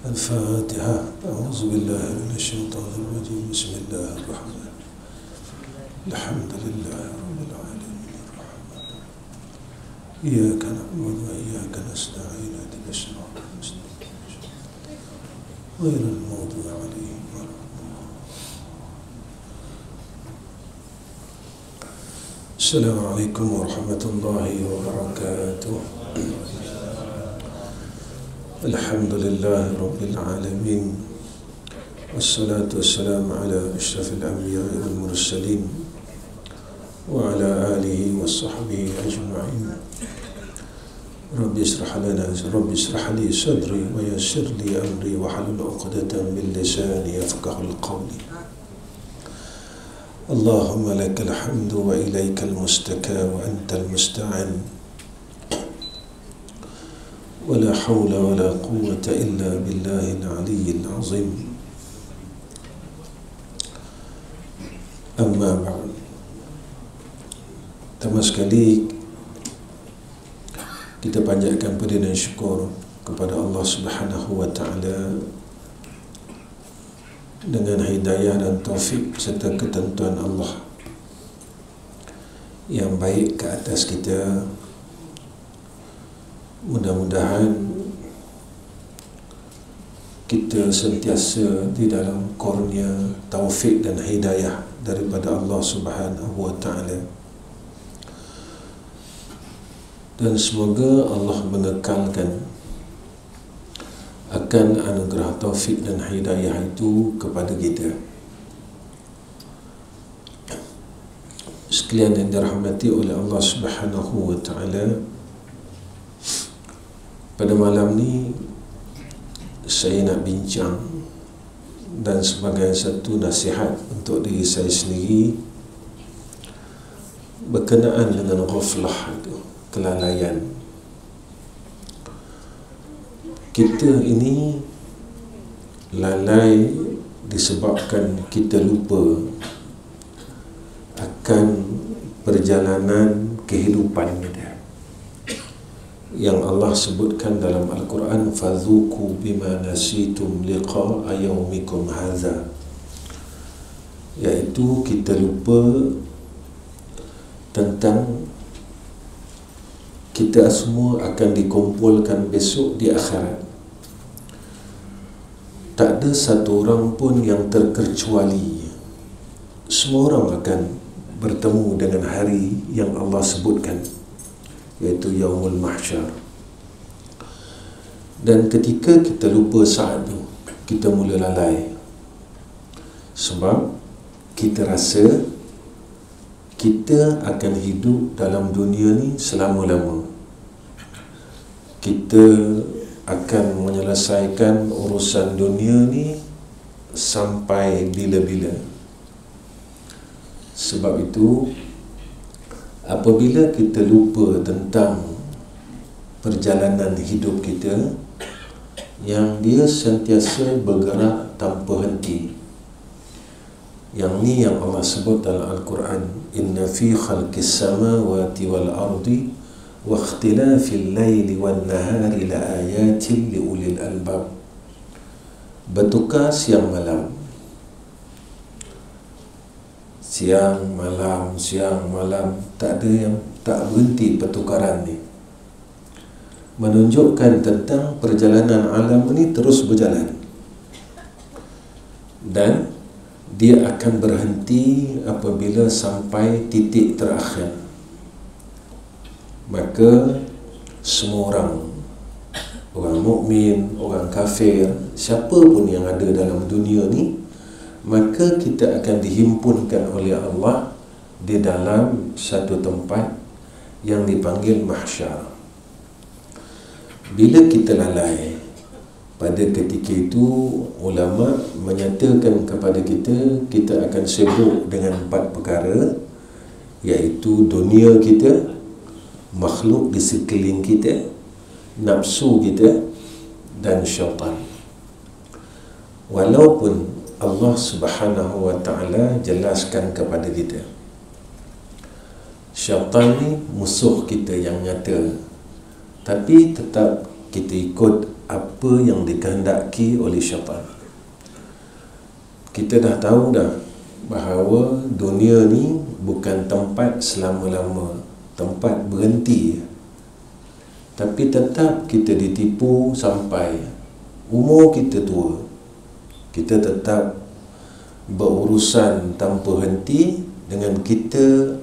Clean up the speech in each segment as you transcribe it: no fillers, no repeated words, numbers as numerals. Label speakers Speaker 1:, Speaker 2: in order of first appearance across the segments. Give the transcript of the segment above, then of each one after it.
Speaker 1: الفاتحة. أعوذ بالله من الشيطان الرجيم. بسم الله الرحمن الرحيم. الحمد لله رب العالمين الرحمن إياك نعبد وإياك نستعين اهدنا الصراط المستقيم غير المغضوب عليهم ولا الضالين. السلام عليكم ورحمة الله وبركاته. الحمد لله رب العالمين، والصلاة والسلام على أشرف الأنبياء والمرسلين وعلى آله وصحبه أجمعين. رب اشرح لي صدري ويسر لي أمري واحلل عقدة من لساني يفقهوا القول. اللهم لك الحمد وإليك المستكى وأنت المستعان، ولا حول ولا قوة إلا بالله العلي العظيم. Amma ba'd. Pertama sekali kita panjatkan puji dan syukur kepada Allah Subhanahu wa taala dengan hidayah dan taufik serta ketentuan Allah yang baik ke atas kita. Mudah-mudahan kita sentiasa di dalam kurnia taufik dan hidayah daripada Allah Subhanahu wa taala, dan semoga Allah mengekalkan akan anugerah taufik dan hidayah itu kepada kita. Sekalian yang dirahmati oleh Allah Subhanahu wa taala, pada malam ni saya nak bincang dan sebagai satu nasihat untuk diri saya sendiri berkenaan dengan ghaflah itu, kelalaian. Kita ini lalai disebabkan kita lupa akan perjalanan kehidupan kita yang Allah sebutkan dalam Al-Quran, fadhuku bima nasitum liqa'a yaumikum hadha, iaitu kita lupa tentang kita semua akan dikumpulkan besok di akhirat. Tak ada satu orang pun yang terkecuali. Semua orang akan bertemu dengan hari yang Allah sebutkan, iaitu Yaumul Mahsyar. Dan ketika kita lupa saat itu, kita mula lalai, sebab kita rasa kita akan hidup dalam dunia ni selama-lama. Kita akan menyelesaikan urusan dunia ni sampai bila-bila. Sebab itu, apabila kita lupa tentang perjalanan hidup kita yang dia sentiasa bergerak tanpa henti, yang ni yang Allah sebut dalam Al-Quran, inna fi khalqis samawati wal ardi wa ikhtilafil laili wan nahari la ayatin li ulil albab. Bertukar siang malam, siang malam, tak ada yang tak berhenti pertukaran ni, menunjukkan tentang perjalanan alam ini terus berjalan, dan dia akan berhenti apabila sampai titik terakhir. Maka semua orang mukmin, orang kafir, siapa pun yang ada dalam dunia ni, maka kita akan dihimpunkan oleh Allah di dalam satu tempat yang dipanggil mahsyar. Bila kita lalai pada ketika itu, ulama menyatakan kepada kita, kita akan sibuk dengan 4 perkara, iaitu dunia kita, makhluk di sekeliling kita, nafsu kita, dan syaitan. Walaupun Allah Subhanahu wa ta'ala jelaskan kepada kita, syaitan ni musuh kita yang nyata, tapi tetap kita ikut apa yang dikehendaki oleh syaitan. Kita dah tahu dah bahawa dunia ni bukan tempat selama-lama, tempat berhenti. Tapi tetap kita ditipu sampai umur kita tua. Kita tetap berurusan tanpa henti dengan kita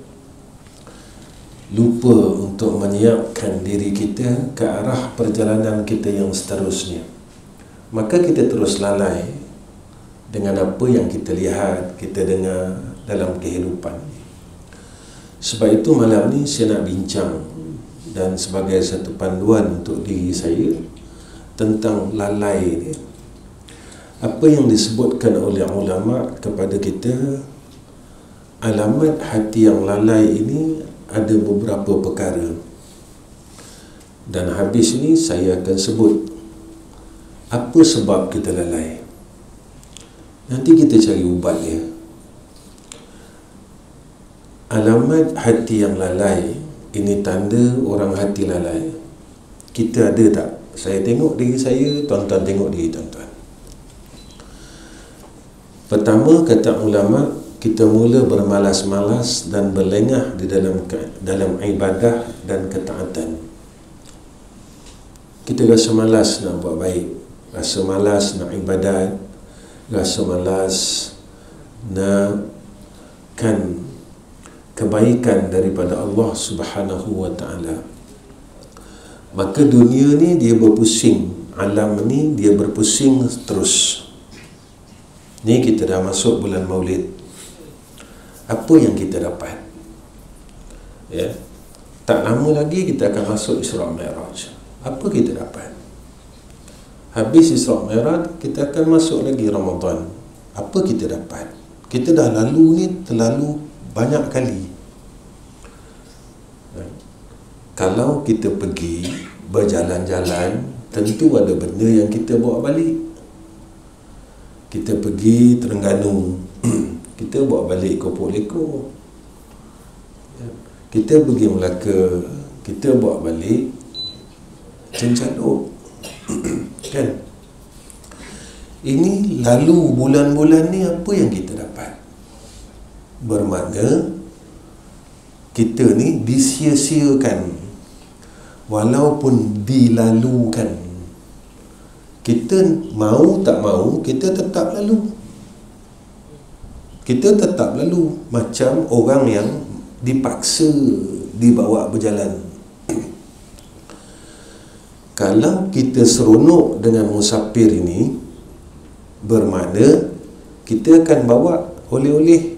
Speaker 1: lupa untuk menyiapkan diri kita ke arah perjalanan kita yang seterusnya. Maka kita terus lalai dengan apa yang kita lihat, kita dengar dalam kehidupan. Sebab itu malam ni saya nak bincang, dan sebagai satu panduan untuk diri saya, tentang lalai ni. Apa yang disebutkan oleh ulama kepada kita, alamat hati yang lalai ini ada beberapa perkara. Dan habis ini saya akan sebut apa sebab kita lalai. Nanti kita cari ubat dia. Alamat hati yang lalai ini tanda orang hati lalai. Kita ada tak? Saya tengok diri saya, tuan-tuan tengok diri tuan-tuan. Pertama, kata ulama, kita mula bermalas-malas dan berlengah di dalam ibadah dan ketaatan. Kita rasa malas nak buat baik, rasa malas nak ibadat, rasa malas nak kebaikan daripada Allah Subhanahu wa ta'ala. Maka dunia ni dia berpusing, alam ni dia berpusing terus. Ni kita dah masuk bulan Maulid. Apa yang kita dapat? Ya. Tak lama lagi kita akan masuk Isra' Mi'raj. Apa kita dapat? Habis Isra' Mi'raj, kita akan masuk lagi Ramadan. Apa kita dapat? Kita dah lalu ni terlalu banyak kali. Kalau kita pergi berjalan-jalan, tentu ada benda yang kita bawa balik. Kita pergi Terengganu, kita bawa balik kopok leko. Kita pergi Melaka, kita bawa balik cencaduk. Kan? Ini lalu bulan-bulan ni apa yang kita dapat? Bermakna kita ni disia-siakan, walaupun dilalukan. Kita mau tak mau, kita tetap lalu. Kita tetap lalu macam orang yang dipaksa dibawa berjalan. Kalau kita seronok dengan musafir ini, bermakna kita akan bawa oleh-oleh.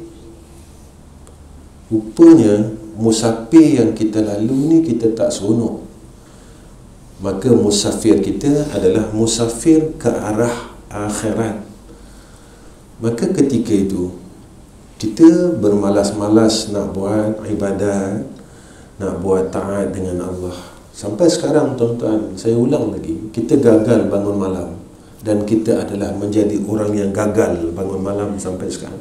Speaker 1: Rupanya musafir yang kita lalu ni kita tak seronok. Maka musafir kita adalah musafir ke arah akhirat. Maka ketika itu kita bermalas-malas nak buat ibadat, nak buat taat dengan Allah. Sampai sekarang tuan-tuan, saya ulang lagi, kita gagal bangun malam. Dan kita adalah menjadi orang yang gagal bangun malam sampai sekarang.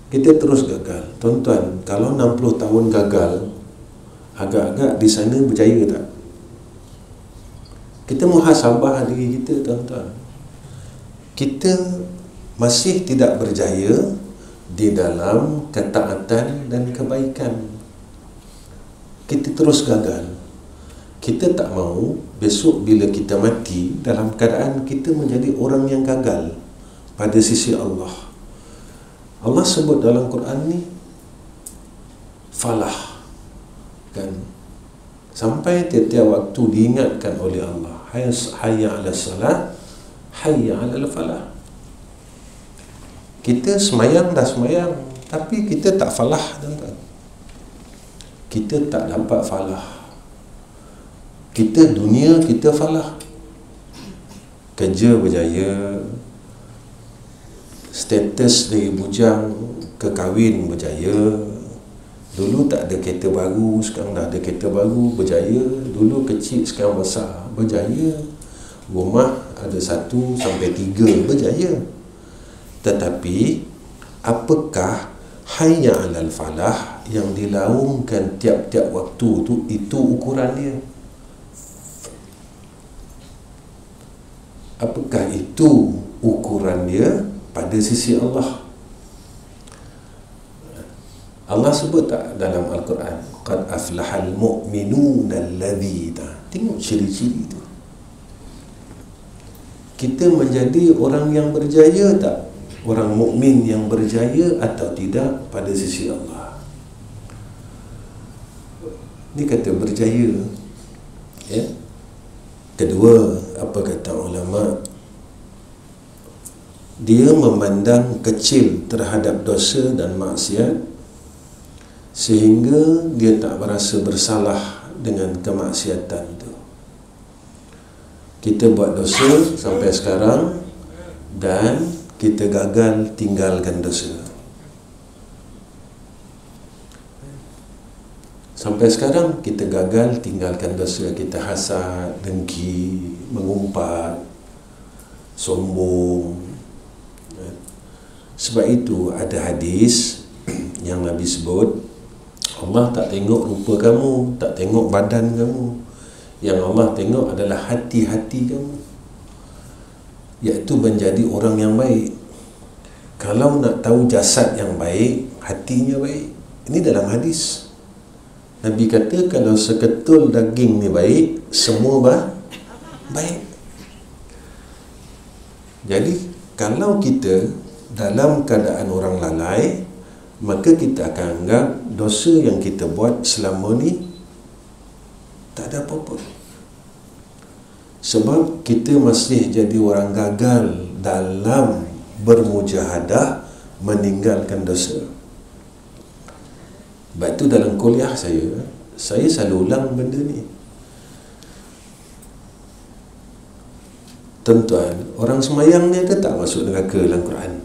Speaker 1: Kita terus gagal. Tuan-tuan, kalau 60 tahun gagal, agak-agak di sana berjaya tak? Kita muhasabah diri kita, tuan-tuan. Kita masih tidak berjaya di dalam ketaatan dan kebaikan. Kita terus gagal. Kita tak mahu besok bila kita mati dalam keadaan kita menjadi orang yang gagal pada sisi Allah. Allah sebut dalam Quran ni falah, kan? Sampai tiap-tiap waktu diingatkan oleh Allah, hayya 'ala salah, hayya 'ala falah. Kita semayang dah semayang, tapi kita tak falah, tuan-tuan. Kita tak dapat falah. Kita dunia kita falah. Kerja berjaya, status dari bujang ke kahwin berjaya. Dulu tak ada kereta baru, sekarang dah ada kereta baru, berjaya. Dulu kecil, sekarang besar, berjaya. Rumah ada 1 sampai 3, berjaya. Tetapi apakah hayya 'alal falah yang dilaungkan tiap-tiap waktu tu, itu ukuran dia? apakah itu ukuran dia pada sisi Allah? Allah sebut tak dalam Al-Quran, qad aflahal mu'minuna alladzina. Tengok ciri-ciri itu. Kita menjadi orang yang berjaya tak? Orang mukmin yang berjaya atau tidak pada sisi Allah? Ini kata berjaya, ya. Kedua, apa kata ulama? Dia memandang kecil terhadap dosa dan maksiat sehingga dia tak berasa bersalah dengan kemaksiatan itu. Kita buat dosa sampai sekarang dan kita gagal tinggalkan dosa. Sampai sekarang kita gagal tinggalkan dosa. Kita hasad, dengki, mengumpat, sombong. Sebab itu ada hadis yang Nabi sebut, Allah tak tengok rupa kamu, tak tengok badan kamu. Yang Allah tengok adalah hati-hati kamu, iaitu menjadi orang yang baik. Kalau nak tahu jasad yang baik, hatinya baik. Ini dalam hadis. Nabi kata kalau seketul daging ni baik, semua baik. Jadi kalau kita dalam keadaan orang lalai, maka kita akan anggap dosa yang kita buat selama ni tak ada apa-apa. Sebab kita masih jadi orang gagal dalam bermujahadah meninggalkan dosa. Sebab itu dalam kuliah saya selalu ulang benda ni. Tuan-tuan, orang semayang ni ada tak masuk neraka dalam Quran?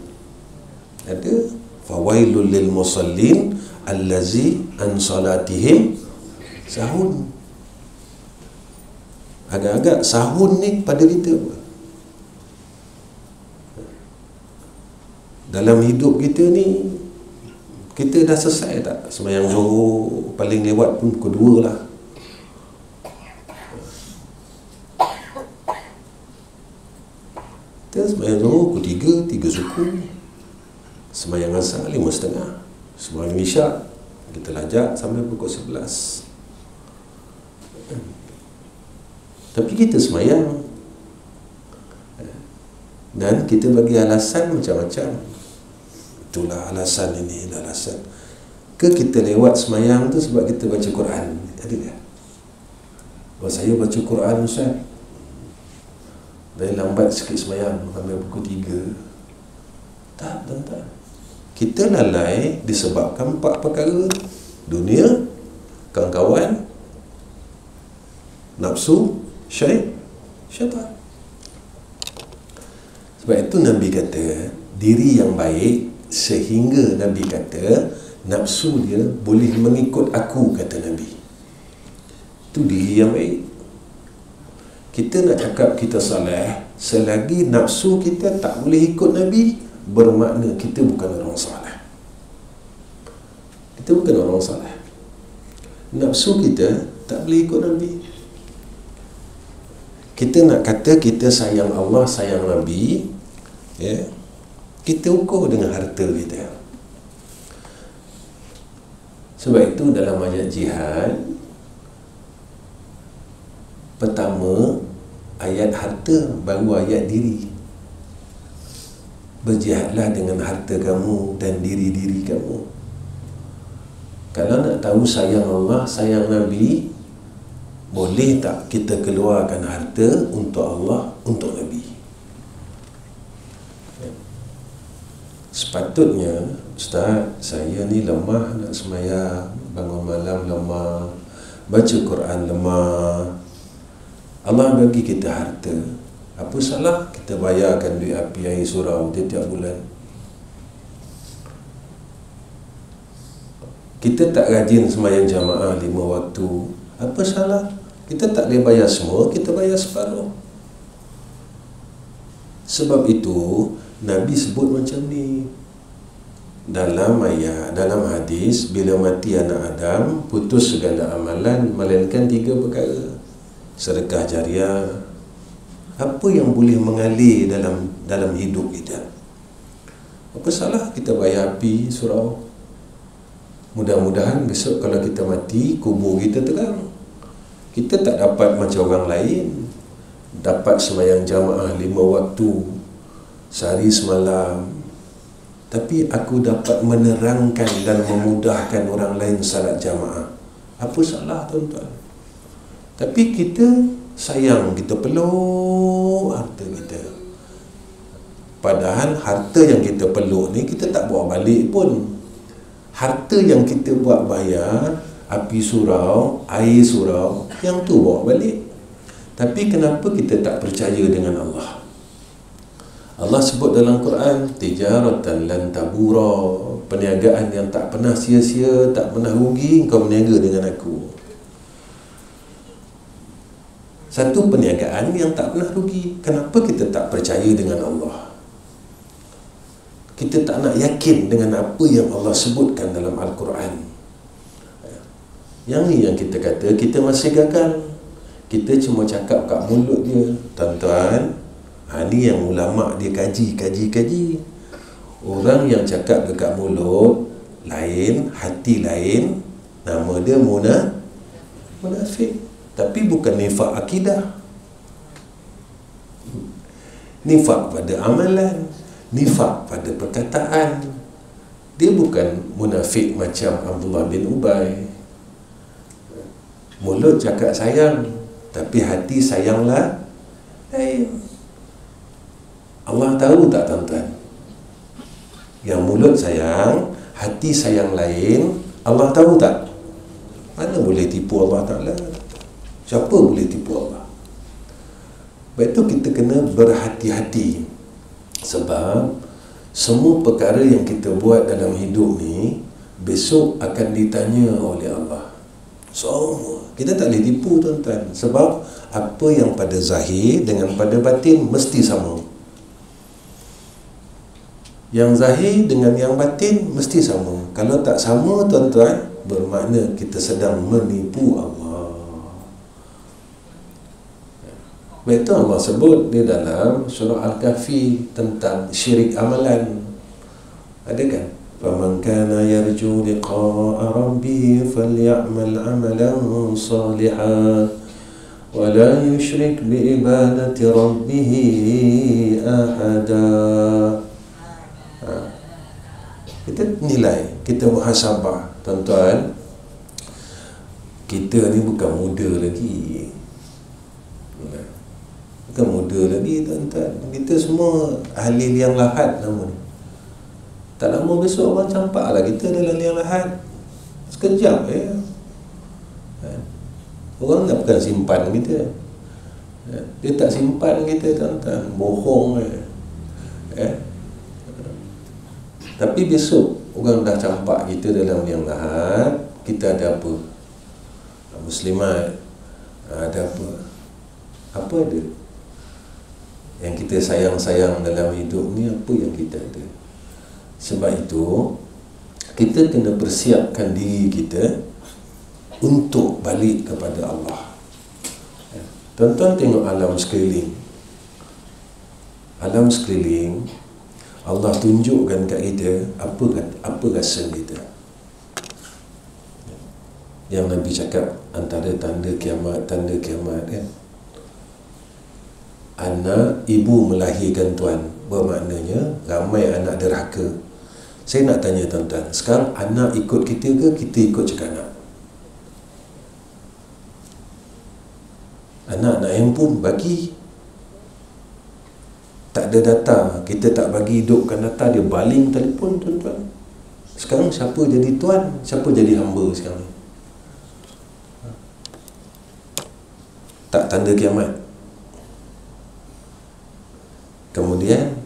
Speaker 1: Ada. Fawailul lil musallin allazi an salatihim sahun. Agak-agak sahun ni pada kita apa? Dalam hidup kita ni, kita dah selesai tak? Sembahyang Zuhur paling lewat pun pukul 2 lah. Kita sembahyang Zuhur pukul 3 suku. Sembahyang Asar 5.30. Sembahyang Isyak kita lajak sampai pukul 11. Tapi kita sembahyang dan kita bagi alasan macam-macam. Itulah alasan ini, alasan. Ke kita lewat sembahyang tu sebab kita baca Quran? Ada tak? Oh, saya baca Quran Ustaz, dari lambat sikit sembahyang sampai pukul 3. Tak, tuan-tuan. Kita lalai disebabkan 4 perkara: dunia, kawan-kawan, nafsu, syaitan. Sebab itu Nabi kata diri yang baik, sehingga Nabi kata nafsu dia boleh mengikut aku, kata Nabi. Itu diri yang baik. Kita nak cakap kita saleh, selagi nafsu kita tak boleh ikut Nabi, bermakna kita bukan orang saleh. Kita bukan orang saleh. Nafsu kita tak boleh ikut Nabi. Kita nak kata kita sayang Allah, sayang Nabi, ya, kita ukur dengan harta kita. Sebab itu dalam ayat jihad pertama ayat harta, baru ayat diri. Berjihadlah dengan harta kamu dan diri-diri kamu. Kalau nak tahu sayang Allah, sayang Nabi, boleh tak kita keluarkan harta untuk Allah, untuk Nabi? Sepatutnya, Ustaz, saya ni lemah nak sembahyang, bangun malam lemah, baca Quran lemah. Allah bagi kita harta, apa salah kita bayarkan duit api air surau tiap bulan? Kita tak rajin sembahyang jamaah 5 waktu, apa salah? Kita tak boleh bayar semua, kita bayar separuh. Sebab itu Nabi sebut macam ni dalam ayat, dalam hadis, bila mati anak Adam, putus segala amalan melainkan 3 perkara: sedekah jariah, Apa yang boleh mengalir dalam hidup kita? Apa salah kita bayar api surau? Mudah-mudahan besok kalau kita mati, kubur kita terang. Kita tak dapat macam orang lain, dapat sembahyang jamaah 5 waktu sehari semalam, tapi aku dapat menerangkan dan memudahkan orang lain salat jamaah. Apa salah, tuan-tuan? Tapi kita sayang, kita peluk harta kita. Padahal harta yang kita peluk ni kita tak bawa balik pun. Harta yang kita buat bayar, api surau, air surau, yang tu bawa balik. Tapi kenapa kita tak percaya dengan Allah? Allah sebut dalam Quran, tijaratan lan tabura, perniagaan yang tak pernah sia-sia, tak pernah rugi, kau berniaga dengan aku. Satu perniagaan yang tak pernah rugi. Kenapa kita tak percaya dengan Allah? Kita tak nak yakin dengan apa yang Allah sebutkan dalam Al-Quran. Yang ni yang kita kata kita masih gagal. Kita cuma cakap kat mulut dia. Tuan-tuan, ni yang ulama' dia kaji. Orang yang cakap dekat mulut lain, hati lain, nama dia munafik. Tapi bukan nifak akidah, nifak pada amalan, nifak pada perkataan. Dia bukan munafik macam Abdullah bin Ubay. Mulut cakap sayang, tapi hati sayanglah. Allah tahu tak, tuan-tuan? Yang mulut sayang, hati sayang lain, Allah tahu tak? Mana boleh tipu Allah Ta'ala? Siapa boleh tipu Allah? Sebab itu kita kena berhati-hati. Sebab semua perkara yang kita buat dalam hidup ni besok akan ditanya oleh Allah. Semua. Kita tak boleh tipu, tuan-tuan. Sebab apa yang pada zahir dengan pada batin mesti sama. Yang zahir dengan yang batin mesti sama. Kalau tak sama, tuan-tuan, bermakna kita sedang menipu Allah. Betul Allah sebut di dalam surah Al-Kahfi tentang syirik amalan. Ada kan? فَمَنْ كَانَ يَرْجُو لِقَاءَ رَبِّهِ فَلْيَعْمَلْ عَمَلًا صَالِحًا وَلَا يُشْرِكْ بِعِبَادَةِ رَبِّهِ أَحَدًا. Kita nilai, kita muhasabah, tuan-tuan. Kita ni bukan muda lagi. Bukan muda lagi, tuan-tuan. Kita semua ahli liang lahat nama ni. Tak lama besok orang campak lah kita dalam liang lahat. Sekejap orang tak bukan simpan kita. Dia tak simpan kita, tuan-tuan. Bohong Tapi besok orang dah campak kita dalam liang lahat. Kita ada apa? Muslimat ada apa? Apa ada? Yang kita sayang-sayang dalam hidup ni, apa yang kita ada? Sebab itu kita kena persiapkan diri kita untuk balik kepada Allah. Tuan-tuan tengok alam sekeliling. Alam sekeliling Allah tunjukkan kat kita apa rasa kita. Yang Nabi cakap antara tanda kiamat kan, anak ibu melahirkan tuan, bermaknanya ramai anak derhaka. Saya nak tanya tuan-tuan, sekarang anak ikut kita ke kita ikut cakap anak? Anak nak handphone, bagi. Tak ada data, kita tak bagi hidupkan data, dia baling telefon, tuan-tuan. Sekarang siapa jadi tuan, siapa jadi hamba sekarang ni? Tak tanda kiamat? Kemudian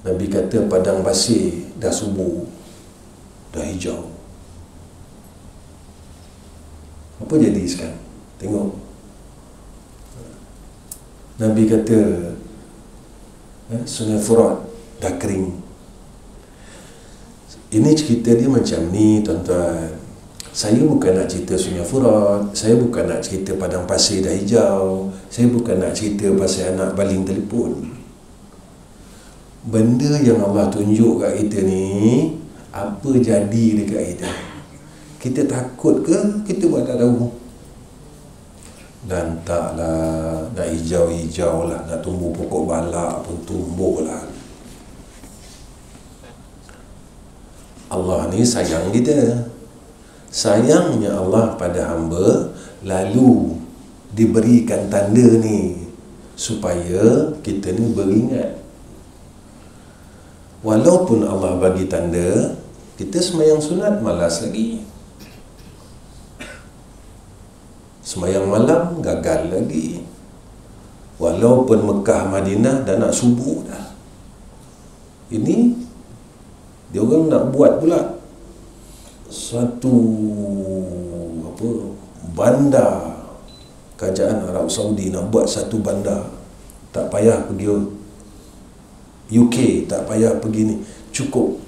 Speaker 1: Nabi kata padang pasir dah subur, dah hijau. Apa jadi sekarang? Tengok. Nabi kata Sungai Furat dah kering. Ini cerita dia macam ni, tuan-tuan. Saya bukan nak cerita Sungai Furat, saya bukan nak cerita padang pasir dah hijau, saya bukan nak cerita pasal anak baling telefon. Benda yang Allah tunjuk kat kita ni, apa jadi dekat kita? Kita takut ke kita buat tak tahu? Dan taklah, nak hijau-hijau lah, nak tumbuh pokok balak pun tumbuh lah. Allah ni sayang kita. Sayangnya Allah pada hamba, lalu diberikan tanda ni supaya kita ni beringat. Walaupun Allah bagi tanda, kita sembahyang sunat malas lagi, sembahyang malam gagal lagi. Walaupun Mekah Madinah dah nak subuh dah, ini dia orang nak buat pula satu bandar. Kerajaan Arab Saudi nak buat satu bandar, tak payah pergi UK, tak payah pergi ni, cukup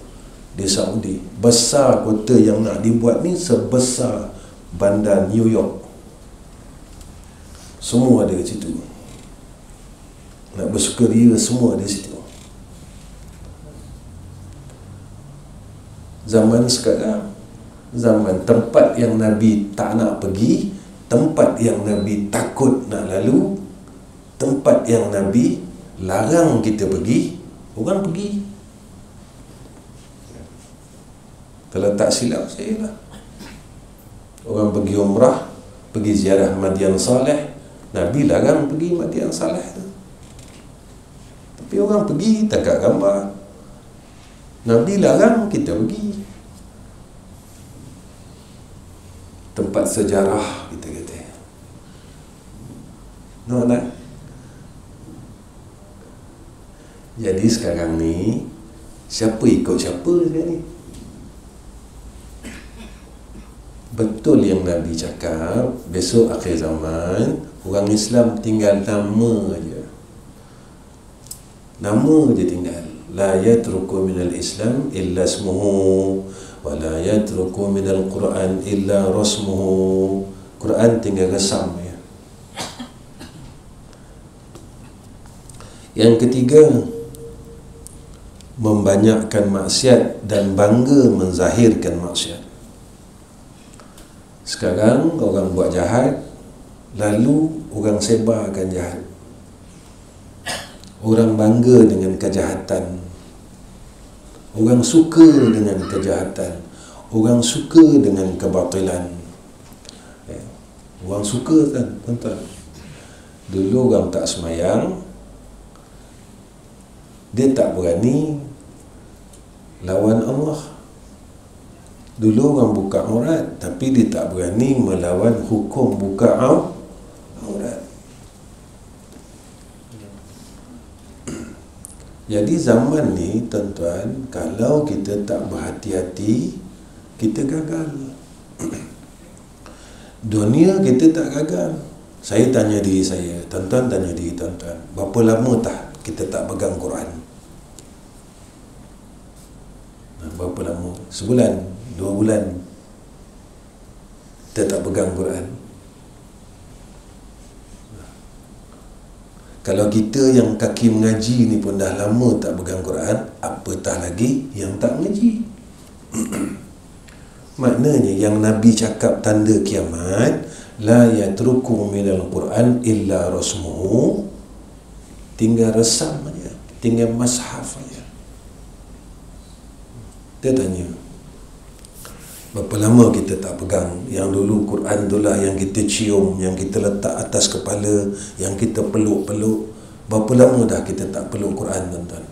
Speaker 1: di Saudi. Besar kota yang nak dibuat ni sebesar bandar New York. Semua ada kat situ. Nak bersukaria semua di situ. Zaman sekarang, zaman tempat yang Nabi tak nak pergi, tempat yang Nabi takut nak lalu, tempat yang Nabi larang kita pergi, orang pergi. Kalau tak silap saya lah, orang pergi umrah, pergi ziarah Madian Saleh, Nabi larang pergi Madian Saleh tu, tapi orang pergi tangkap gambar. Nabi larang kita pergi. Tempat sejarah kita kata. No, nak. Jadi sekarang ni, siapa ikut siapa sekarang ni? Betul yang Nabi cakap, besok akhir zaman, orang Islam tinggal nama aja. Nama je tinggal. La yatruku minal Islam illa ismuhu, wa la yatruku minal Quran illa rasmuhu. Quran tinggal resam ya. Yang ketiga, membanyakkan maksiat dan bangga menzahirkan maksiat. Sekarang orang buat jahat, lalu orang sebarkan jahat. Orang bangga dengan kejahatan, orang suka dengan kejahatan, orang suka dengan kebatilan. Orang suka kan, tuan-tuan. Dulu orang tak semayang, dia tak berani lawan Allah. Dulu orang buka aurat, tapi dia tak berani melawan hukum buka aurat. Jadi zaman ni, tuan-tuan, kalau kita tak berhati-hati, kita gagal. Dunia kita tak gagal. Saya tanya diri saya, tuan-tuan tanya diri tuan-tuan, berapa lama tak kita tak pegang Quran? Berapa lama? Sebulan, 2 bulan kita tak pegang Quran. Kalau kita yang kaki mengaji ni pun dah lama tak pegang Quran, apatah lagi yang tak mengaji. Maknanya yang Nabi cakap tanda kiamat, la yatruku minal Quran illa rasmuhu, tinggal resam aja, tinggal mushaf aja. Dia tanya, berapa lama kita tak pegang? Yang dulu Quran itulah yang kita cium, yang kita letak atas kepala, yang kita peluk-peluk. Berapa lama dah kita tak peluk Quran, tuan-tuan?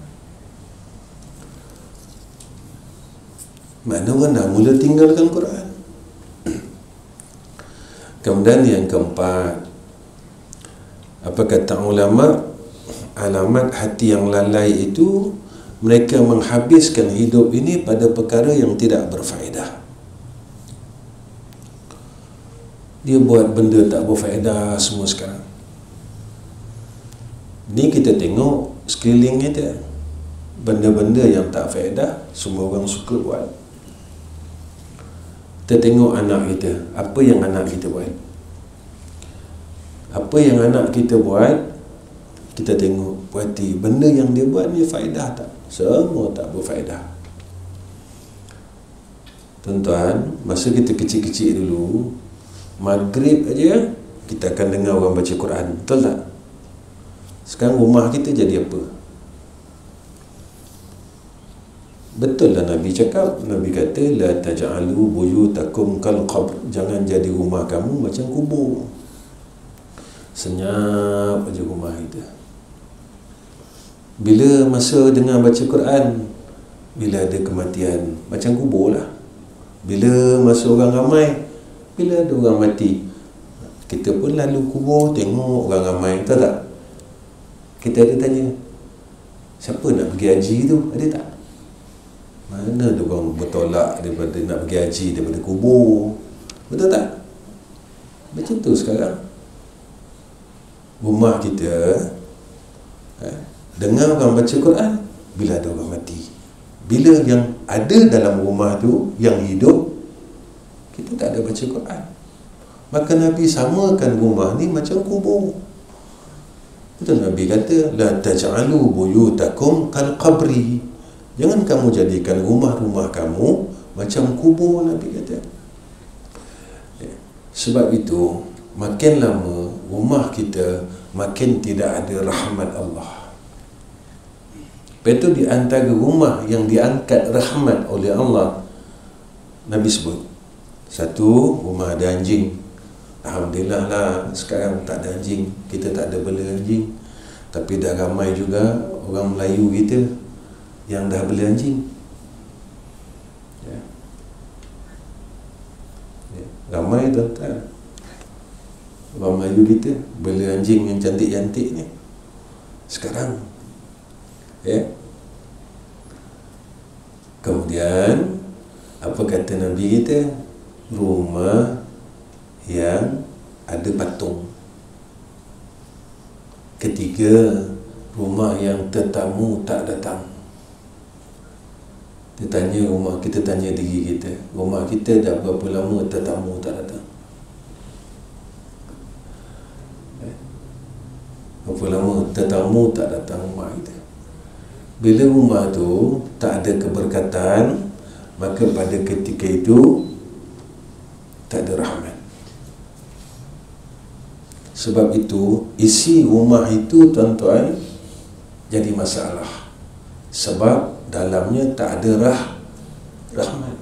Speaker 1: Mana orang dah mula tinggalkan Quran. Kemudian yang keempat, apa kata ulama, alamat hati yang lalai itu, mereka menghabiskan hidup ini pada perkara yang tidak berfaedah. Dia buat benda tak berfaedah semua sekarang. Ni kita tengok sekeliling kita, benda-benda yang tak faedah, semua orang suka buat. Kita tengok anak kita, apa yang anak kita buat. Apa yang anak kita buat, kita tengok, perhati, benda yang dia buat ni faedah tak? Semua tak berfaedah. Tuan-tuan, masa kita kecil-kecil dulu, maghrib aja kita akan dengar orang baca Quran, betul tak? Sekarang rumah kita jadi apa? Betul lah Nabi cakap, Nabi kata la taj'alu buyutakum kal qabr, jangan jadi rumah kamu macam kubur. Senyap aja rumah kita. Bila masa dengar baca Quran, bila ada kematian, macam kubur lah. Bila masa orang ramai, bila ada orang mati, kita pun lalu kubur tengok orang ramai, tahu tak? Kita ada tanya, siapa nak pergi haji tu? Ada tak? Mana ada orang bertolak daripada nak pergi haji daripada kubur? Betul tak? Macam tu sekarang. Rumah kita, dengar orang baca Quran bila ada orang mati. Bila yang ada dalam rumah tu, yang hidup, kita tak ada baca Quran. Maka Nabi samakan rumah ni macam kubur. Betul Nabi kata, la taj'alu buyutakum kal qabri. Jangan kamu jadikan rumah-rumah kamu macam kubur, Nabi kata. Sebab itu, makin lama rumah kita makin tidak ada rahmat Allah. Itu di antara rumah yang diangkat rahmat oleh Allah, Nabi sebut. Satu, rumah ada anjing. Alhamdulillah lah, sekarang tak ada anjing. Kita tak ada bela anjing. Tapi dah ramai juga orang Melayu kita yang dah beli anjing. Ramai tuan-tuan orang Melayu kita beli anjing yang cantik-cantik ni sekarang. Kemudian apa kata Nabi kita? Rumah yang ada patung. Ketiga, rumah yang tetamu tak datang. Kita tanya rumah, kita tanya diri kita, rumah kita dah berapa lama tetamu tak datang? Berapa lama tetamu tak datang rumah kita? Bila rumah tu tak ada keberkatan, maka pada ketika itu tak ada rahmat. Sebab itu isi rumah itu tuan-tuan jadi masalah. Sebab dalamnya tak ada rahmat.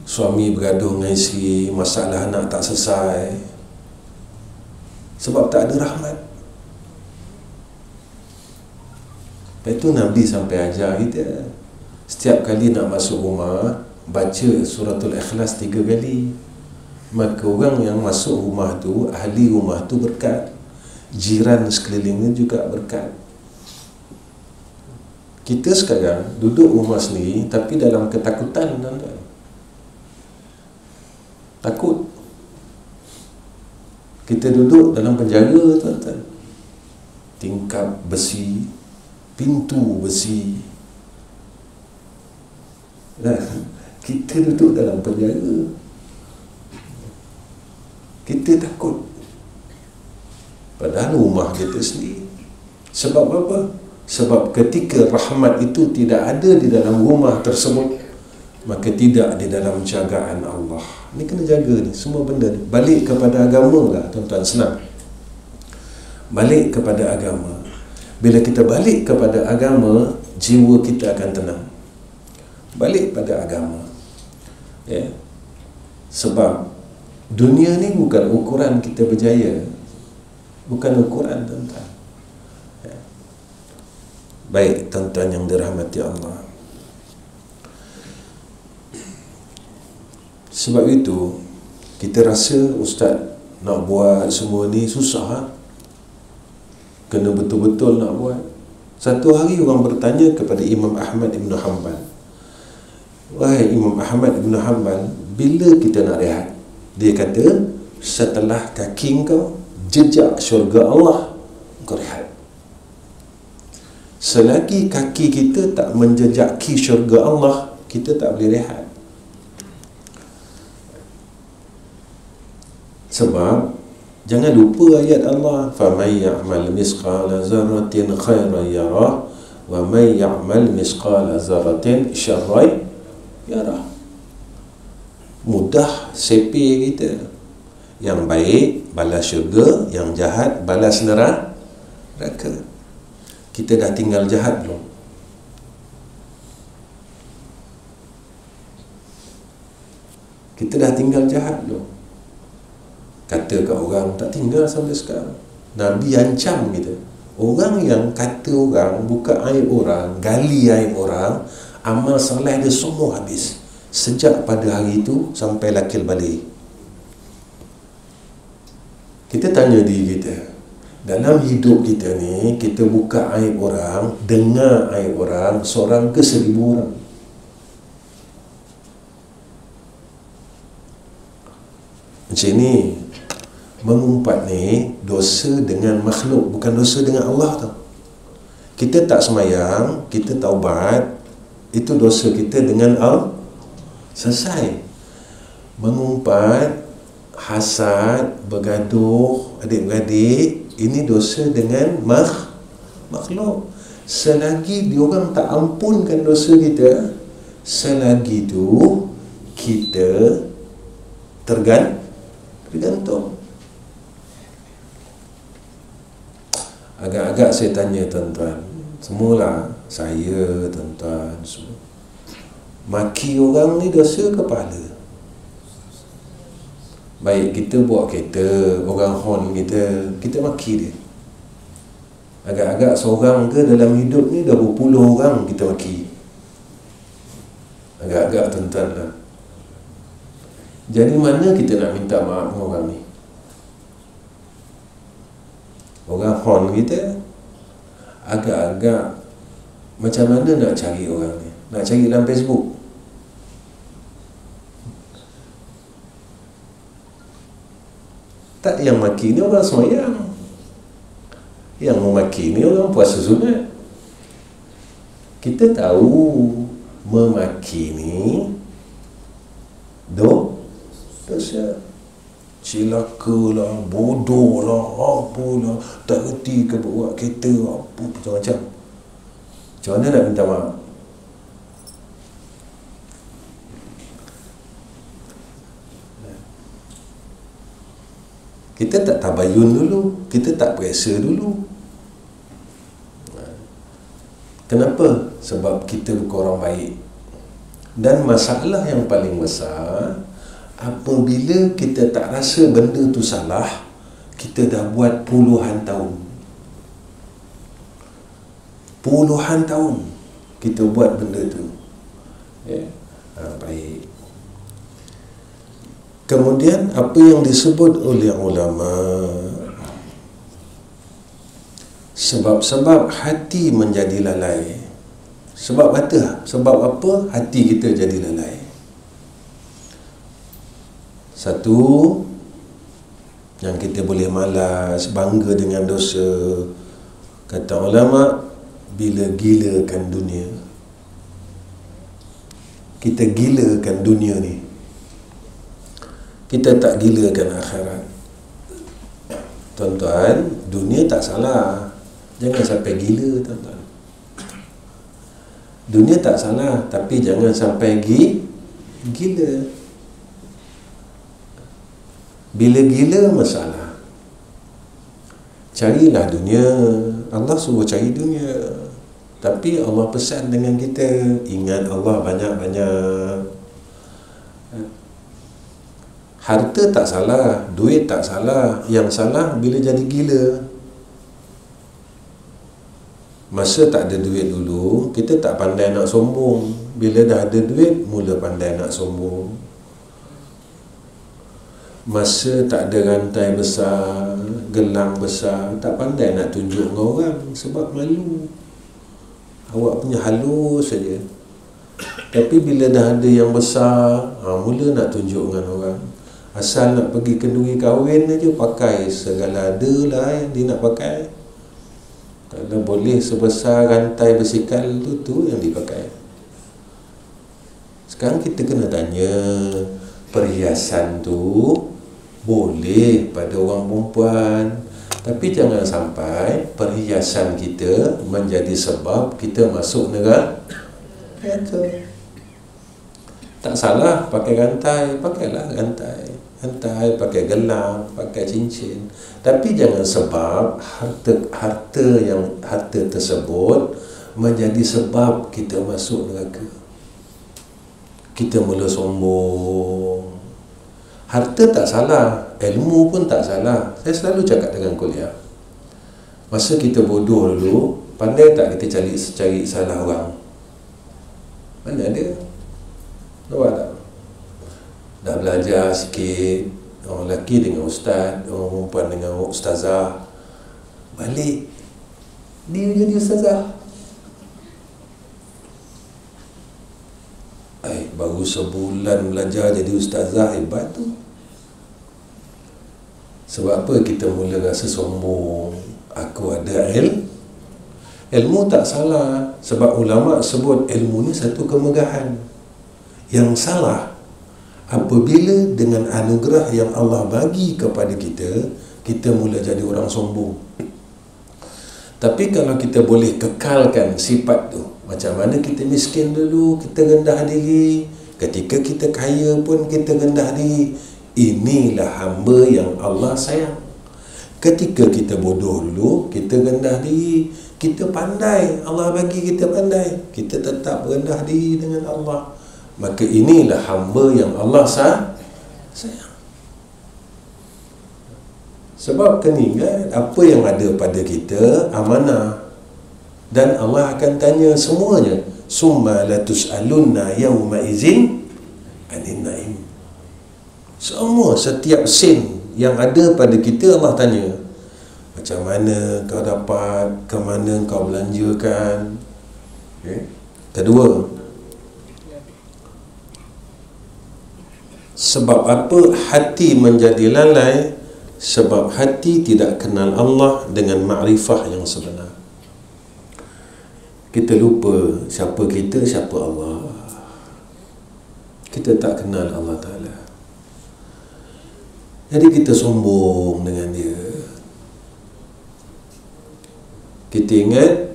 Speaker 1: Suami bergaduh dengan isteri, masalah anak tak selesai, sebab tak ada rahmat. Lepas itu Nabi sampai ajar kita, setiap kali nak masuk rumah, baca suratul Ikhlas 3 kali. Maka orang yang masuk rumah tu, ahli rumah tu berkat, jiran sekelilingnya juga berkat. Kita sekarang duduk rumah sendiri tapi dalam ketakutan, tuan-tuan. Takut. Kita duduk dalam penjara, tuan-tuan. Tingkap besi, pintu besi. Kita duduk dalam penjara. Kita takut. Padahal rumah kita sendiri. Sebab apa? Sebab ketika rahmat itu tidak ada di dalam rumah tersebut, maka tidak di dalam jagaan Allah. Ini kena jaga ni, semua benda ni. Balik kepada agama lah, tuan-tuan, senang. Balik kepada agama. Bila kita balik kepada agama, jiwa kita akan tenang. Balik pada agama. Sebab dunia ni bukan ukuran kita berjaya. Bukan ukuran, tuan-tuan. Baik, tuan-tuan yang dirahmati Allah. Sebab itu kita rasa ustaz nak buat semua ni susah. Kena betul-betul nak buat. Satu hari orang bertanya kepada Imam Ahmad Ibn Hanbal, wahai Imam Ahmad Ibn Hanbal, bila kita nak rehat? Dia kata, setelah kaki kau jejak syurga Allah, kau rehat. Selagi kaki kita tak menjejaki syurga Allah, kita tak boleh rehat. Sebab jangan lupa ayat Allah, faman ya'mal misqala dzarratin khairan yarah wa man ya'mal misqala dzarratin syarran yarah. Mudah sepi kita. Yang baik balas syurga, yang jahat balas neraka. Kita dah tinggal jahat belum? Kita dah tinggal jahat belum? Kata kat orang, tak tinggal sampai sekarang. Nabi ancam kita. Orang yang kata orang, buka aib orang, gali aib orang, amal soleh dia semua habis. Sejak pada hari itu sampai lakil balik. Kita tanya diri kita, dalam hidup kita ni, kita buka aib orang, dengar aib orang, seorang ke 1000 orang. Macam ni. Mengumpat ni dosa dengan makhluk, bukan dosa dengan Allah tau. Kita tak semayang, kita taubat, itu dosa kita dengan Allah. Selesai. Mengumpat, hasad, bergaduh, adik-beradik, ini dosa dengan makhluk. Selagi diorang tak ampunkan dosa kita, selagi tu kita tergantung. Agak-agak saya tanya tuan-tuan, semualah saya, tuan-tuan semua, maki orang ni dosa ke pahala? Baik kita buat kereta, orang horn kita maki dia. Agak-agak seorang ke dalam hidup ni dah berpuluh orang kita maki. Agak-agak tuan-tuan lah. Jadi mana kita nak minta maaf dengan orang ni? Orang horn kita, agak-agak macam mana nak cari orang ni? Nak cari dalam Facebook? Tak, yang maki ni orang semayang, yang memaki ni orang puasa sunat. Kita tahu memaki ni dosa. Cilaka lah, bodoh lah, apalah, tak reti ke buat kereta, apa macam-macam. Macam mana nak minta maaf? Kita tak tabayun dulu, kita tak periksa dulu. Kenapa? Sebab kita bukan orang baik. Dan masalah yang paling besar, apabila kita tak rasa benda tu salah, kita dah buat puluhan tahun kita buat benda tu, ya? Baik. Kemudian apa yang disebut oleh ulama, sebab-sebab hati menjadi lalai. Sebab apa hati kita jadi lalai? Satu, yang kita boleh malas, bangga dengan dosa. Kata ulama, bila gilakan dunia. Kita gilakan dunia ni, kita tak gilakan akhirat. Tuan-tuan, dunia tak salah, jangan sampai gila, tuan-tuan. Dunia tak salah, tapi jangan sampai gila. Bila gila masalah. Carilah dunia. Allah suruh cari dunia, tapi Allah pesan dengan kita, ingat Allah banyak-banyak. Harta tak salah, duit tak salah. Yang salah bila jadi gila. Masa tak ada duit dulu, kita tak pandai nak sombong. Bila dah ada duit, mula pandai nak sombong. Masa tak ada rantai besar, gelang besar, tak pandai nak tunjuk dengan orang sebab malu. Awak punya halus saja. Tapi bila dah ada yang besar, mula nak tunjuk dengan orang. Asal nak pergi kenduri kahwin aja pakai segala ada lah yang dia nak pakai. Kalau boleh sebesar rantai bersikal tu yang dipakai. Sekarang kita kena tanya, perhiasan tu boleh pada orang perempuan, tapi jangan sampai perhiasan kita menjadi sebab kita masuk neraka. Tak salah pakai rantai, pakailah rantai, pakai gelang, pakai cincin, tapi jangan sebab harta tersebut menjadi sebab kita masuk neraka. Kita mula sombong. Harta tak salah, ilmu pun tak salah. Saya selalu cakap dengan kuliah, masa kita bodoh dulu, pandai tak kita cari salah orang? Mana ada? Nampak tak? Dah belajar sikit, orang lelaki dengan ustaz, orang perempuan dengan ustazah, balik dia jadi ustazah. Baru sebulan belajar jadi ustazah, hebat tu. Sebab apa? Kita mula rasa sombong. Aku ada ilmu tak salah. Sebab ulama' sebut ilmu ni satu kemegahan. Yang salah apabila dengan anugerah yang Allah bagi kepada kita, kita mula jadi orang sombong. Tapi kalau kita boleh kekalkan sifat tu, macam mana kita miskin dulu, kita rendah diri, ketika kita kaya pun kita rendah diri, inilah hamba yang Allah sayang. Ketika kita bodoh dulu, kita rendah diri, kita pandai, Allah bagi kita pandai, kita tetap rendah diri dengan Allah, maka inilah hamba yang Allah sayang. Sebab kena ingat, apa yang ada pada kita amanah, dan Allah akan tanya semuanya. Summa latus'alunna yawma izin anin na'im. Semua, setiap sen yang ada pada kita Allah tanya. Macam mana kau dapat, ke mana kau belanjakan. Kedua, sebab apa hati menjadi lalai? Sebab hati tidak kenal Allah dengan makrifah yang sebenar. Kita lupa siapa kita, siapa Allah. Kita tak kenal Allah Ta'ala. Jadi kita sombong dengan dia. Kita ingat,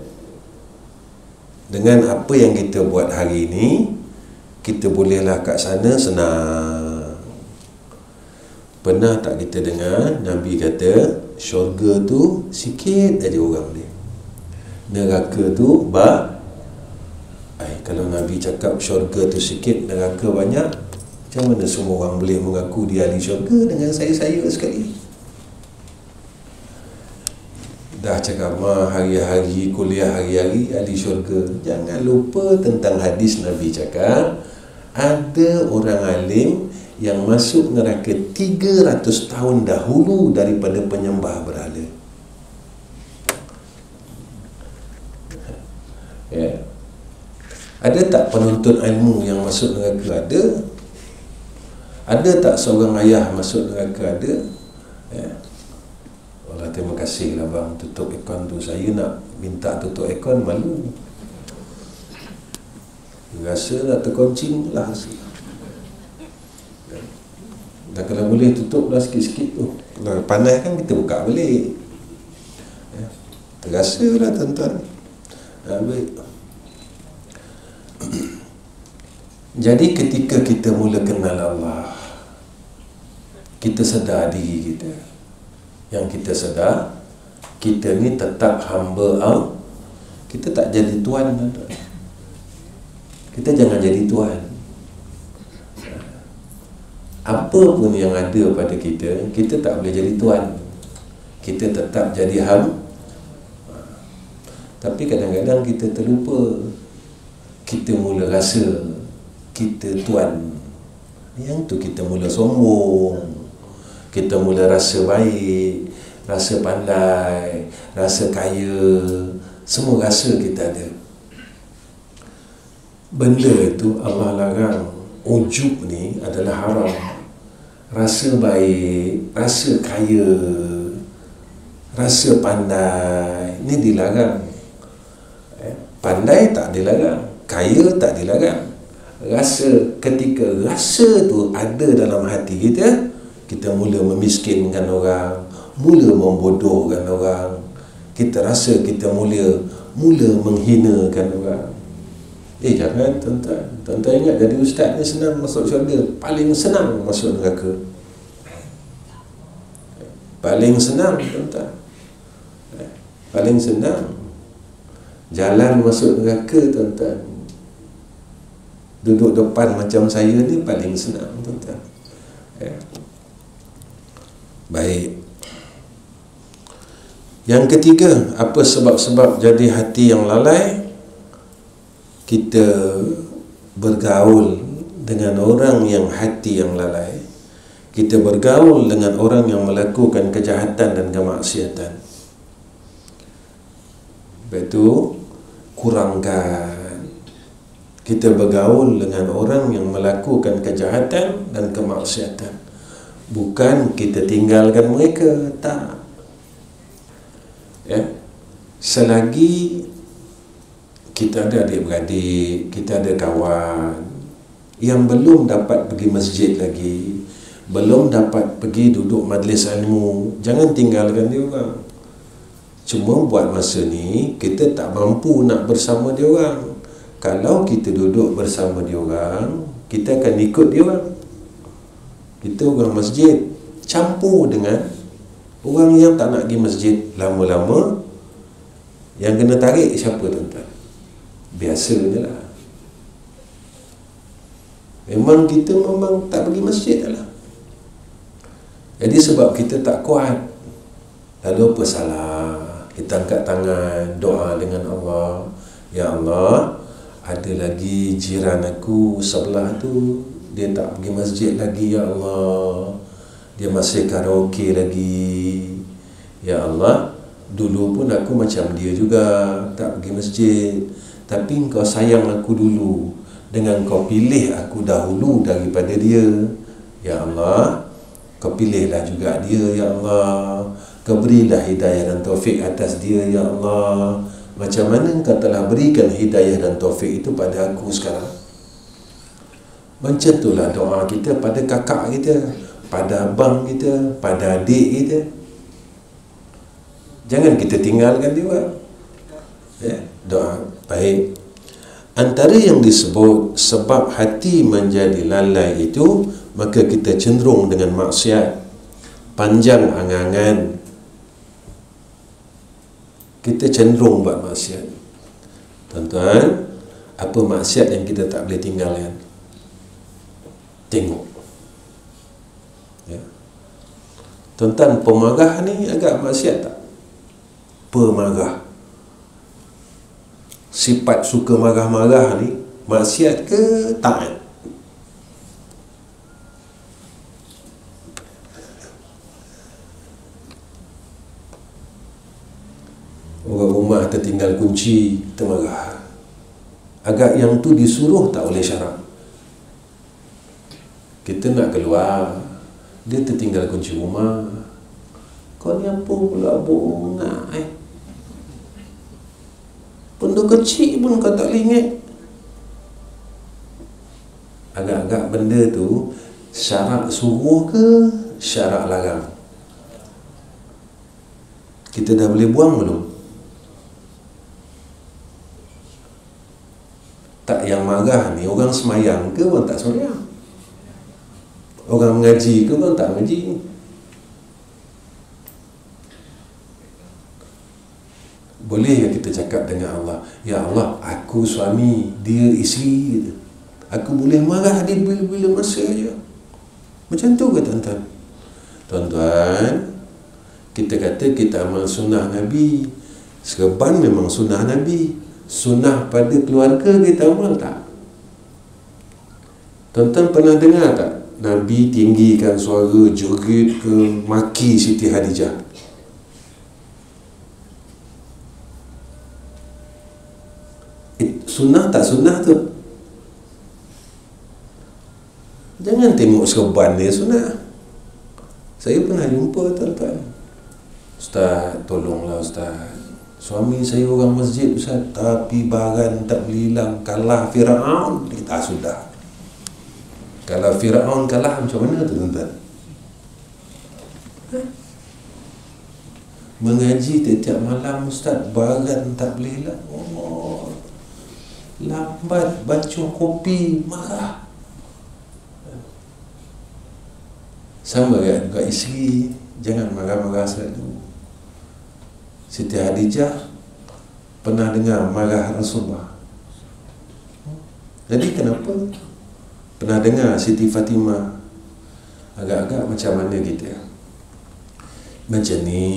Speaker 1: dengan apa yang kita buat hari ini, kita bolehlah kat sana senang. Pernah tak kita dengar Nabi kata syurga tu sikit aja orang dia, neraka tu kalau Nabi cakap syurga tu sikit, neraka banyak, macam mana semua orang boleh mengaku dia ahli syurga dengan saya sekali? Dah cakap hari-hari kuliah, hari-hari ahli syurga. Jangan lupa tentang hadis Nabi cakap, ada orang alim yang masuk neraka 300 tahun dahulu daripada penyembah berhala. Ada tak penuntut ilmu yang masuk neraka? Ada tak seorang ayah masuk neraka? Ada. Allah, terima kasih lah bang, tutup aircon tu. Saya nak minta tutup aircon, malu. Rasa nak terkoncing lah. Dan kalau boleh tutuplah sikit-sikit tu. Kalau panas kan kita buka balik. Terasa lah tuan-tuan. Baik. Jadi ketika kita mula kenal Allah, kita sedar diri kita. Yang kita sedar, kita ni tetap hamba Allah. Kita tak jadi tuan. Kita jangan jadi tuan. Apa pun yang ada pada kita, kita tak boleh jadi tuan. Kita tetap jadi hamba. Tapi kadang-kadang kita terlupa. Kita mula rasa kita tuan. Yang tu kita mula sombong. Kita mula rasa baik, rasa pandai, rasa kaya. Semua rasa kita ada. Benda tu Allah larang. Ujub ni adalah haram. Rasa baik, rasa kaya, rasa pandai, ni dilarang. Pandai tak dilarang, kaya tak dilarang. Rasa, ketika rasa tu ada dalam hati kita, kita mula memiskinkan orang, mula membodohkan orang, kita rasa kita mula menghinakan orang. Jangan tuan-tuan. Tuan-tuan ingat jadi ustaz ni senang masuk syurga, paling senang masuk neraka. Paling senang tuan-tuan. Paling senang jalan masuk neraka tuan-tuan. Duduk depan macam saya ni paling senang tuan-tuan. Baik. Yang ketiga, apa sebab-sebab jadi hati yang lalai? Kita bergaul dengan orang yang hati yang lalai. Kita bergaul dengan orang yang melakukan kejahatan dan kemaksiatan. Lepas itu, kurangkan. Kita bergaul dengan orang yang melakukan kejahatan dan kemaksiatan. Bukan kita tinggalkan mereka, tak. Selagi kita ada adik-beradik, kita ada kawan yang belum dapat pergi masjid lagi, belum dapat pergi duduk majlis ilmu, jangan tinggalkan dia orang. Cuma buat masa ni kita tak mampu nak bersama dia orang. Kalau kita duduk bersama dia orang, kita akan ikut dia orang. Kita orang masjid campur dengan orang yang tak nak pergi masjid. Lama-lama yang kena tarik siapa tuan-tuan? Biasanya lah. Memang kita tak pergi masjid lah. Jadi sebab kita tak kuat, lalu apa salah? Kita angkat tangan, doa dengan Allah. Ya Allah, ada lagi jiran aku sebelah tu, dia tak pergi masjid lagi. Ya Allah, dia masih karaoke lagi. Ya Allah, dulu pun aku macam dia juga, tak pergi masjid. Tapi engkau sayang aku dulu, dengan kau pilih aku dahulu daripada dia. Ya Allah, kau pilihlah juga dia. Ya Allah, kau berilah hidayah dan taufik atas dia. Ya Allah, macam mana engkau telah berikan hidayah dan taufik itu pada aku sekarang. Macam itulah doa kita pada kakak kita, pada abang kita, pada adik kita. Jangan kita tinggalkan dia. Doa. Baik. Antara yang disebut sebab hati menjadi lalai itu, maka kita cenderung dengan maksiat, panjang angan-angan. Kita cenderung buat maksiat. Tuan-tuan, apa maksiat yang kita tak boleh tinggalkan? Tengok. Tuan-tuan, pemarah ni agak maksiat tak? Pemarah, sifat suka marah-marah ni maksiat ke taat? Orang rumah tertinggal kunci, termarah. Agak yang tu disuruh tak oleh syarak. Kita nak keluar, dia tertinggal kunci rumah. Kau ni apa pula bongak benda kecil pun kau tak boleh ingat. Agak-agak benda tu syarak suruh ke syarak larang? Kita dah boleh buang belum? Tak, yang marah ni orang semayang ke orang tak semayang? Orang mengaji ke orang tak mengaji? Boleh kita cakap dengan Allah, ya Allah, aku suami, dia isteri, aku boleh marah dia bila-bila masa je. Macam tu ke tuan-tuan? Tuan-tuan, kita kata kita amal sunnah Nabi. Serban memang sunnah Nabi. Sunnah pada keluarga kita amal tak? Tuan-tuan pernah dengar tak Nabi tinggikan suara, jerit ke, maki Siti Khadijah? Sunnah tak sunnah tu? Jangan tengok serban dia sunnah. Saya pernah jumpa tuan-tuan, Ustaz, tolonglah Ustaz, suami saya orang masjid Ustaz, tapi baran tak boleh hilang. Kalah Fir'aun, kita sudah. Kalau Fir'aun kalah macam mana tu tuan-tuan? Mengaji tiap malam Ustaz, baran tak boleh lah. Oh, lambat, baca kopi, marah. Sama juga isteri, jangan marah-marah selalu. Siti Khadijah pernah dengar marah Rasulullah. Jadi kenapa? Pernah dengar Siti Fatimah. Agak-agak macam mana kita? Macam ni.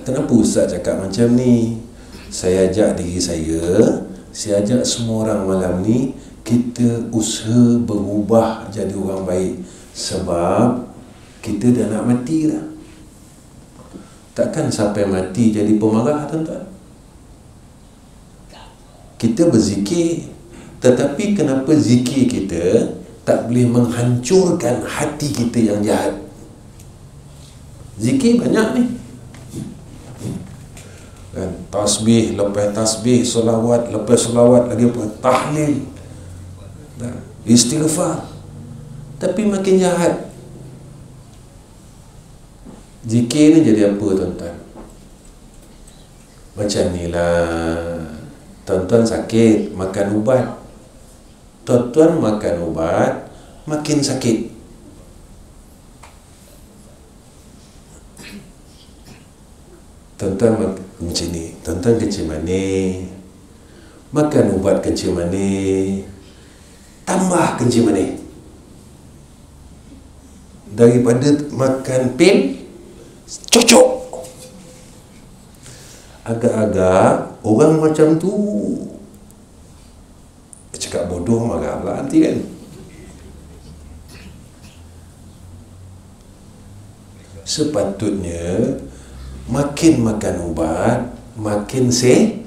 Speaker 1: Kenapa Ustaz cakap macam ni? Saya ajak diri saya ajak semua orang malam ni, kita usaha berubah jadi orang baik. Sebab kita dah nak mati dah. Takkan sampai mati jadi pemarah, tuan-tuan. Kita berzikir, tetapi kenapa zikir kita tak boleh menghancurkan hati kita yang jahat? Zikir banyak ni kan, tasbih, lepas tasbih, solawat, lepas solawat lagi apa, tahlil, istighfar, tapi makin jahat. Zikir ni jadi apa, tuan-tuan? Macam ni lah. Tuan-tuan sakit, makan ubat. Tuan-tuan makan ubat, makin sakit. Tuan-tuan macam ni, tuan-tuan kencing manis, makan ubat kencing manis, tambah kencing manis. Daripada makan pil, cocok. Agak-agak orang macam tu cakap bodoh, marah pula nanti kan. Sepatutnya makin makan ubat, makin sehat.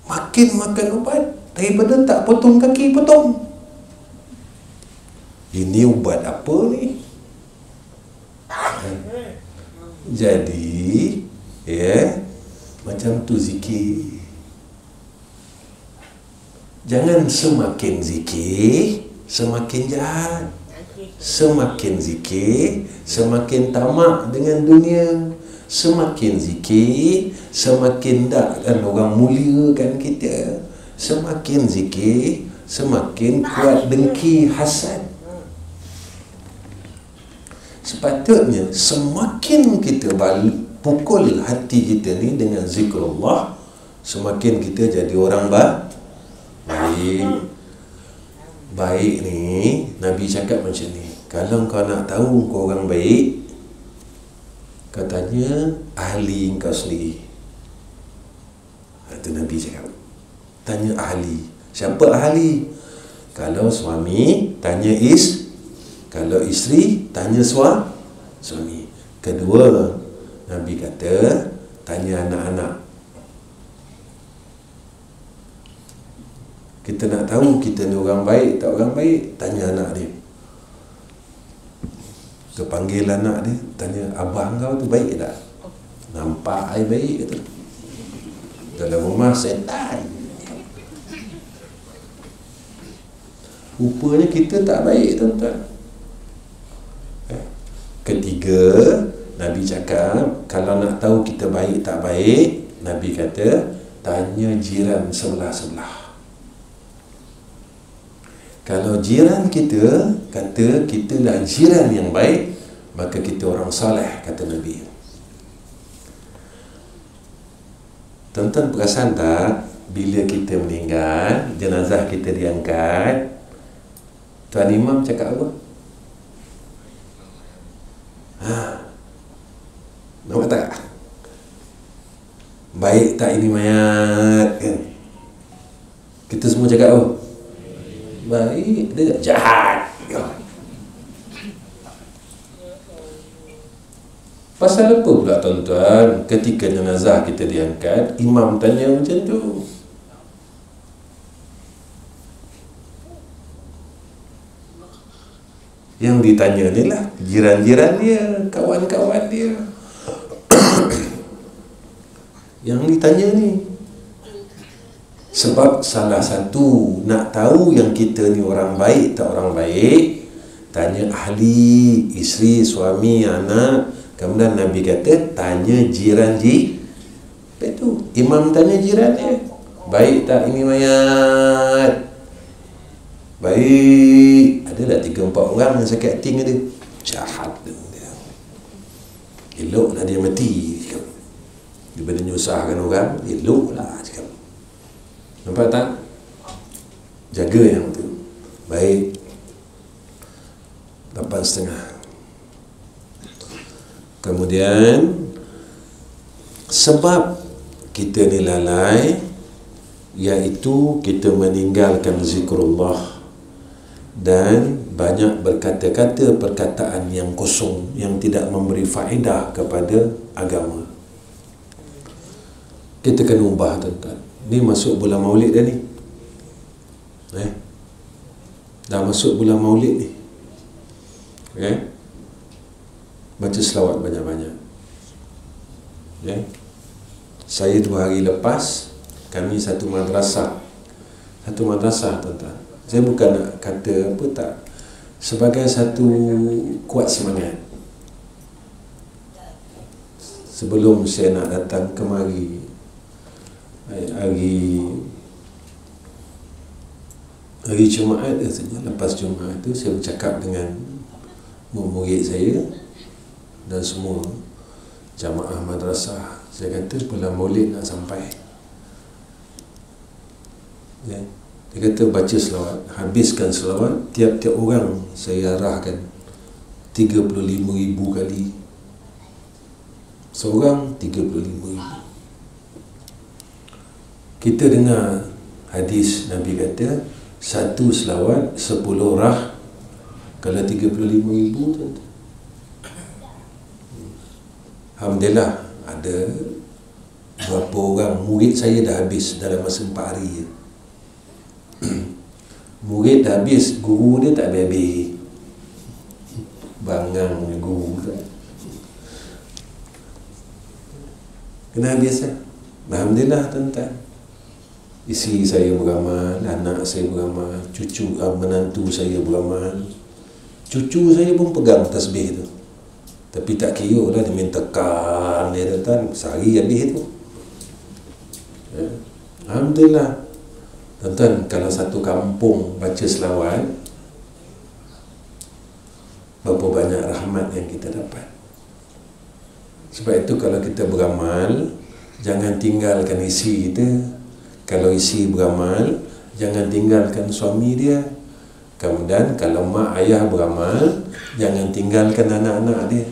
Speaker 1: Makin makan ubat, daripada tak potong kaki, potong. Ini ubat apa ni? Jadi, macam tu zikir. Jangan semakin zikir, semakin jahat. Semakin zikir, semakin tamak dengan dunia. Semakin zikir, semakin takkan orang muliakan kita. Semakin zikir, semakin kuat dengki, hasad. Sepatutnya semakin kita pukul hati kita ni dengan zikrullah, semakin kita jadi orang baik. Baik ni, Nabi cakap macam ni, kalau kau nak tahu kau orang baik, katanya ahli kau sendiri. Itu Nabi cakap. Tanya ahli. Siapa ahli? Kalau suami, tanya kalau isteri, tanya suami. Kedua, Nabi kata, tanya anak-anak. Kita nak tahu kita ni orang baik tak orang baik, tanya anak dia. Kita panggil anak dia, tanya, abang kau tu baik tak? Nampak ai baik kata. Dalam rumah setan. Rupanya kita tak baik, tuan-tuan. Ketiga, Nabi cakap, kalau nak tahu kita baik tak baik, Nabi kata, tanya jiran sebelah-sebelah. Kalau jiran kita kata kita dah jiran yang baik, maka kita orang soleh, kata Nabi. Tuan-tuan perasan tak, bila kita meninggal, jenazah kita diangkat, Tuan Imam cakap apa? Nampak tak? Baik tak ini mayat kan? Kita semua cakap apa? Baik, dia jahat. Pasal apa pula, tuan-tuan, ketika jenazah kita diangkat, imam tanya macam tu? Yang ditanya ni lah jiran-jiran dia, kawan-kawan dia. Yang ditanya ni. Sebab salah satu nak tahu yang kita ni orang baik tak orang baik, tanya ahli, isteri, suami, anak. Kemudian Nabi kata tanya jiran itu. Imam tanya jiran dia, baik tak ini mayat? Baik. Ada tak 3-4 orang yang sakit hati dengan dia? Jahat dia. Eloklah dia mati cakap. Daripada nyusahkan orang, eloklah cakap. Nampak tak? Jaga yang tu. Baik. 8.30. Kemudian sebab kita ni lalai, iaitu kita meninggalkan zikrullah dan banyak berkata-kata perkataan yang kosong, yang tidak memberi faedah kepada agama. Kita kena ubah, tuan-tuan. Ni masuk bulan Maulid dah ni. Dah masuk bulan Maulid ni. Baca selawat banyak-banyak. Saya 2 hari lepas, kami satu madrasah, tuan-tuan. Saya bukan nak kata apa tak, sebagai satu kuat semangat. Sebelum saya nak datang kemari, hari Jumaat saja, lepas Jumaat tu saya bercakap dengan murid saya dan semua jamaah madrasah. Saya kata bulan Maulid nak sampai. Dia kata baca selawat, habiskan selawat, tiap-tiap orang saya arahkan 35,000 kali. Seorang 35,000. Kita dengar hadis Nabi kata, satu selawat 10 rah. Kalau 35,000 tu, alhamdulillah ada berapa orang murid saya dah habis dalam masa 4 hari je. Murid dah habis, guru dia tak habis-habis. Bangang guru tu. Kena habis lah. Alhamdulillah, tuan-tuan. Isteri saya beramal, anak saya beramal, cucu menantu saya beramal. Cucu saya pun pegang tasbih tu. Tapi tak kira lah, dia main tekan dia, tuan-tuan. Sehari habis tu. Alhamdulillah. Tuan-tuan, kalau satu kampung baca selawat, berapa banyak rahmat yang kita dapat. Sebab itu kalau kita beramal, jangan tinggalkan isteri kita. Kalau isteri beramal, jangan tinggalkan suami dia. Kemudian kalau mak ayah beramal, jangan tinggalkan anak-anak dia.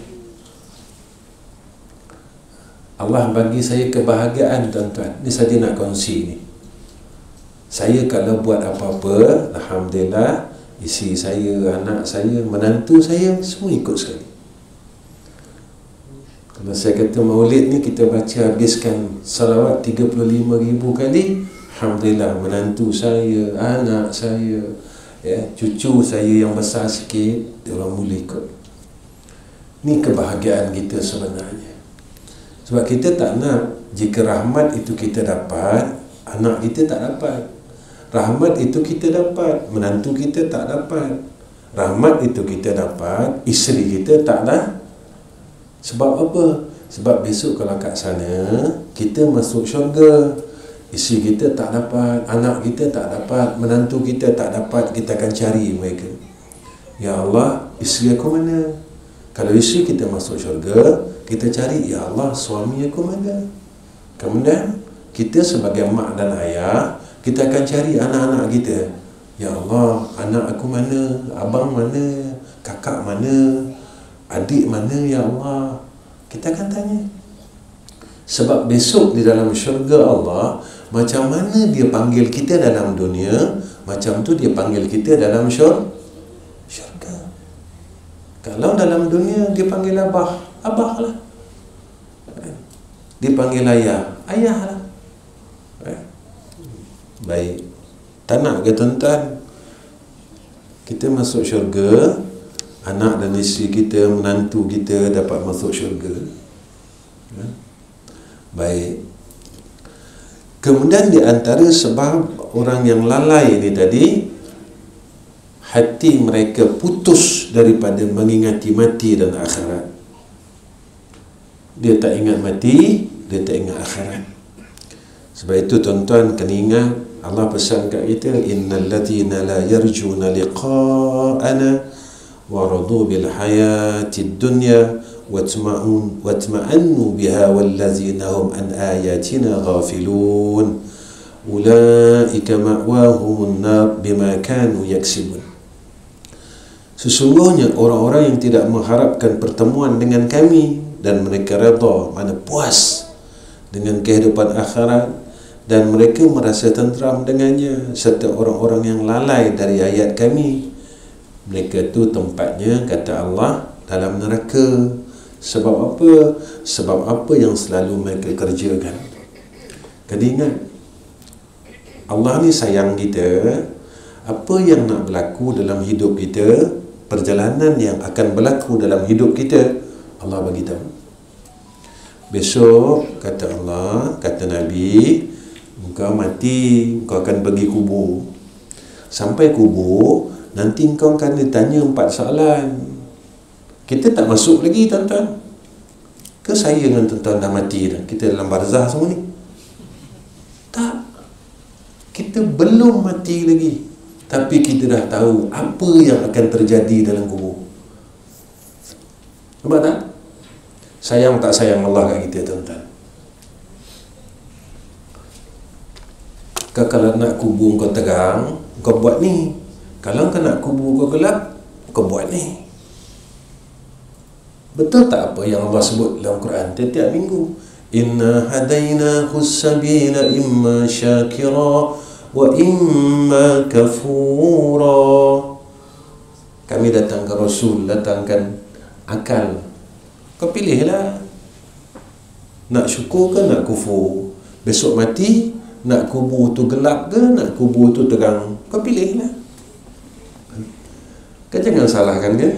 Speaker 1: Allah bagi saya kebahagiaan, tuan-tuan. Ini saja nak kongsi ni. Saya kalau buat apa-apa, alhamdulillah, isteri saya, anak saya, menantu saya, semua ikut sekali. Kalau saya kata Maulid ni kita baca habiskan salawat 35,000 kali, alhamdulillah, menantu saya, anak saya, cucu saya yang besar sikit, dia orang mula ikut. Ni kebahagiaan kita sebenarnya. Sebab kita tak nak jika rahmat itu kita dapat, anak kita tak dapat. Rahmat itu kita dapat, menantu kita tak dapat. Rahmat itu kita dapat, isteri kita tak ada. Sebab apa? Sebab besok kalau kat sana kita masuk syurga, isteri kita tak dapat, anak kita tak dapat, menantu kita tak dapat, kita akan cari mereka. Ya Allah, isteri aku mana? Kalau isteri kita masuk syurga, kita cari, ya Allah, suami aku mana? Kemudian kita sebagai mak dan ayah, kita akan cari anak-anak kita. Ya Allah, anak aku mana? Abang mana? Kakak mana? Adik mana? Ya Allah, kita akan tanya. Sebab besok di dalam syurga Allah, macam mana dia panggil kita dalam dunia, macam tu dia panggil kita dalam syurga. Kalau dalam dunia dia panggil abah, abah lah. Dia panggil ayah, ayah lah. Baik. Tak nak ke, tuan-tuan, kita masuk syurga, anak dan isteri kita, menantu kita dapat masuk syurga? Baik. Kemudian di antara sebab orang yang lalai ini tadi, hati mereka putus daripada mengingati mati dan akhirat. Dia tak ingat mati, dia tak ingat akhirat. Sebab itu tuan-tuan kena ingat, Allah pesan kat kita, innal ladzina la yarjuna liqa'ana wa radu bil hayatid dunya watma'annu biha wal ladzina hum an ayatina ghafilun ulaika ma'wahumun nar bima kanu yaksibun. Sesungguhnya orang-orang yang tidak mengharapkan pertemuan dengan kami dan mereka redha, mana puas dengan kehidupan akhirat dan mereka merasa tenteram dengannya, serta orang-orang yang lalai dari ayat kami, mereka tu tempatnya, kata Allah, dalam neraka. Sebab apa? Sebab apa yang selalu mereka kerjakan. Kena ingat, Allah ni sayang kita. Apa yang nak berlaku dalam hidup kita, perjalanan yang akan berlaku dalam hidup kita, Allah bagi tahu. Besok, kata Allah, kata Nabi, engkau mati, engkau akan pergi kubur. Sampai kubur, nanti engkau akan ditanya 4 soalan. Kita tak masuk lagi, tuan-tuan. Ke saya dengan tuan-tuan dah mati dah? Kita dalam barzah semua ni? Tak. Kita belum mati lagi, tapi kita dah tahu apa yang akan terjadi dalam kubur. Nampak tak? Sayang tak sayang Allah kat kita, tuan-tuan? Kalau nak kubur kau terang, kau buat ni. Kalau kau nak kubur kau gelap, kau buat ni. Betul tak apa yang Allah sebut dalam Quran tiap-tiap minggu? Inna hadainahu sabila imma syakira wa imma kafura. Kami datang ke Rasul, datangkan akal. Kau pilihlah. Nak syukur ke nak kufur? Besok mati, nak kubur tu gelap ke nak kubur tu terang? Kau pilihlah. Kau jangan salahkan kan?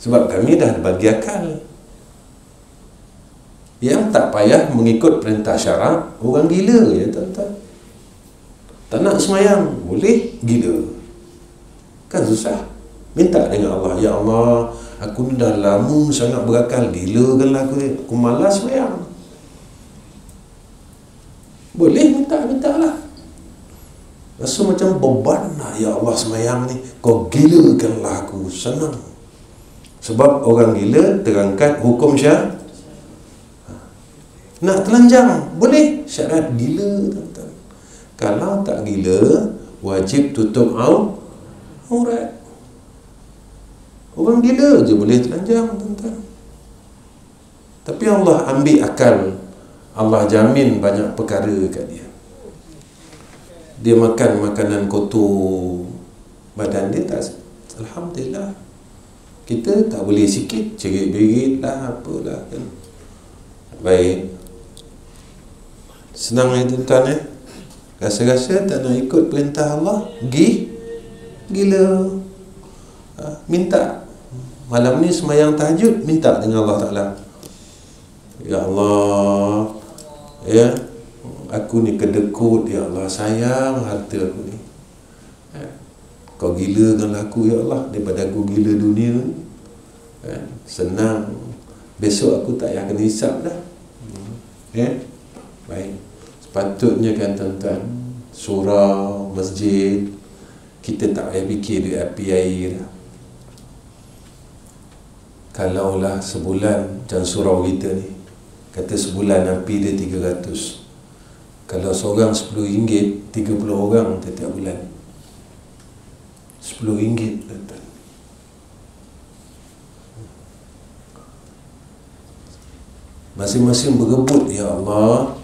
Speaker 1: Sebab kami dah bagi akal. Yang tak payah mengikut perintah syarak, orang gila ya, tuan-tuan. Tak nak semayang, boleh gila. Kan susah. Minta dengan Allah, ya Allah, aku ni dah lama sangat berakal, gilakanlah aku ni, aku malas semayang. Boleh minta lah. Rasa macam beban lah, ya Allah semayang ni, kau gilakanlah aku. Senang. Sebab orang gila terangkat hukum syarak. Nak telanjang, boleh. Syarat gila, tuan-tuan. Kalau tak gila, wajib tutup aurat. Orang gila je boleh telanjang, tuan-tuan. Tapi Allah ambil akal. Allah jamin banyak perkara kat dia. Dia makan makanan kotor, badan dia tak, alhamdulillah. Kita tak boleh sikit, cerit-berit lah, apalah kan. Baik. Senang ya, tuan-tuan. Rasa-rasa tak nak ikut perintah Allah, gila. Minta. Malam ni semayang tahajud, minta dengan Allah Ta'ala. Ya Allah, ya, aku ni kedekut, ya Allah, sayang harta aku ni. Kau gilakanlah aku, ya Allah, daripada aku gila dunia ni. Senang. Besok aku tak payah kena hisap dah. Baik. Sepatutnya kan, tuan-tuan, surau, masjid, kita tak payah fikir duit api air dah. Kalaulah sebulan macam surau kita ni, kata sebulan api dia 300. Kalau seorang RM10, 30 orang setiap bulan. RM10, tuan-tuan. Masing-masing berebut, ya Allah,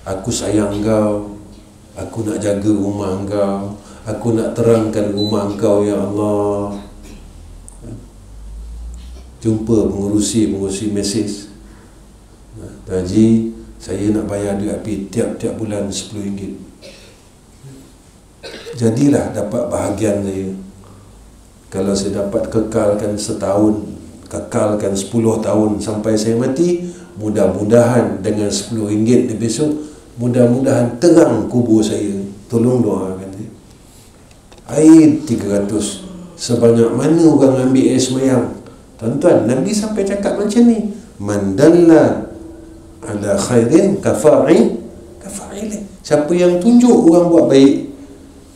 Speaker 1: aku sayang kau, aku nak jaga rumah kau, aku nak terangkan rumah kau, ya Allah. Jumpa pengurusi mesej, Tuan Haji, saya nak bayar duit api tiap-tiap bulan RM10. Jadilah dapat bahagian saya. Kalau saya dapat kekalkan setahun, kekalkan 10 tahun sampai saya mati, mudah-mudahan dengan RM10 ni besok, mudah-mudahan terang kubur saya. Tolong doakan saya. air 300. Sebanyak mana orang ambil air semayang? Tuan-tuan, Nabi sampai cakap macam ni, man dalla ala khairin kafa'ilin. Siapa yang tunjuk orang buat baik,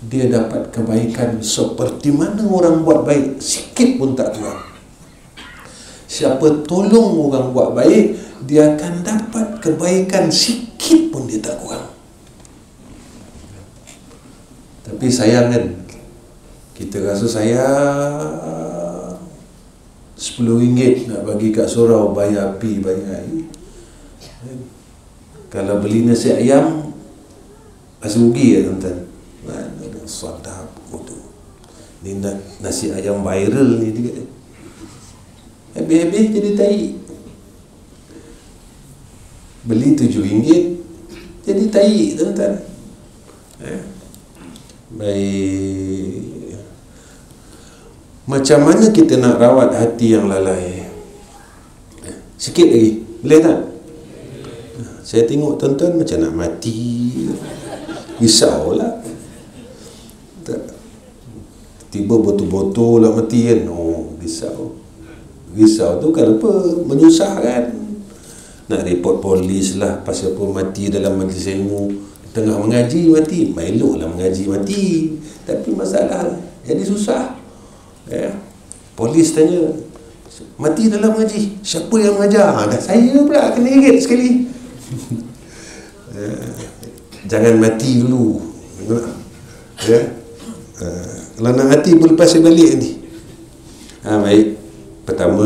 Speaker 1: dia dapat kebaikan seperti mana orang buat baik, sikit pun tak kurang. Siapa tolong orang buat baik, dia akan dapat kebaikan sikit pun dia tak kurang. Tapi sayang kan, kita rasa sayang, RM10 nak bagi kat surau, bayar api, bayar air. Kalau beli nasi ayam, masih rugi ya tuan-tuan. Mana ada sadap tu. Ni nasi ayam viral ni dia. Habis-habis jadi tai. Beli RM7 jadi tai tuan-tuan. Baik. Macam mana kita nak rawat hati yang lalai? Sikit lagi, boleh tak? Saya tengok tuan-tuan macam nak mati. Risaulah. Tiba botol-botol lah mati kan. Oh, risau. Risau tu kan apa? Menyusahkan. Nak report polis lah pasal apa mati dalam majlis ilmu. Tengah mengaji mati. Eloklah mengaji mati. Tapi masalah jadi susah. Polis tanya, mati dalam mengaji, siapa yang mengajar? Dah saya pula kena ingat sekali. Jangan mati dulu. Kalau nak mati boleh lepas balik ni. Baik. Pertama,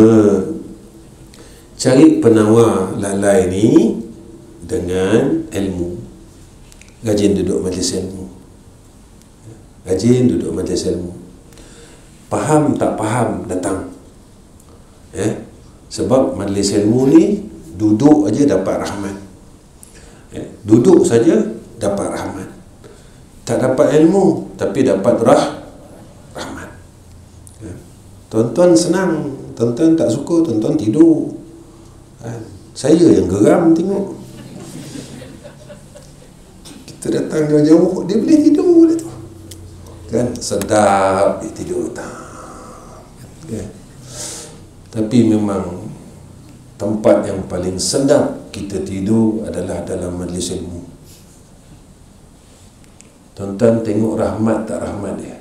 Speaker 1: cari penawar lalai ni dengan ilmu. Rajin duduk majlis ilmu. Rajin duduk majlis ilmu. Faham tak faham, datang. Sebab majlis ilmu ni duduk aja dapat rahmat. Duduk saja dapat rahmat. Tak dapat ilmu tapi dapat rahmat. Tuan-tuan senang, tuan-tuan tak suka, tuan-tuan tidur. Saya yang geram tengok. Kita datang jauh-jauh, dia boleh tidur dia tu. Kan sedap dia tidur tak. Tapi memang tempat yang paling sedap kita tidur adalah dalam majlis ilmu. Tuan-tuan tengok rahmat tak rahmat dia.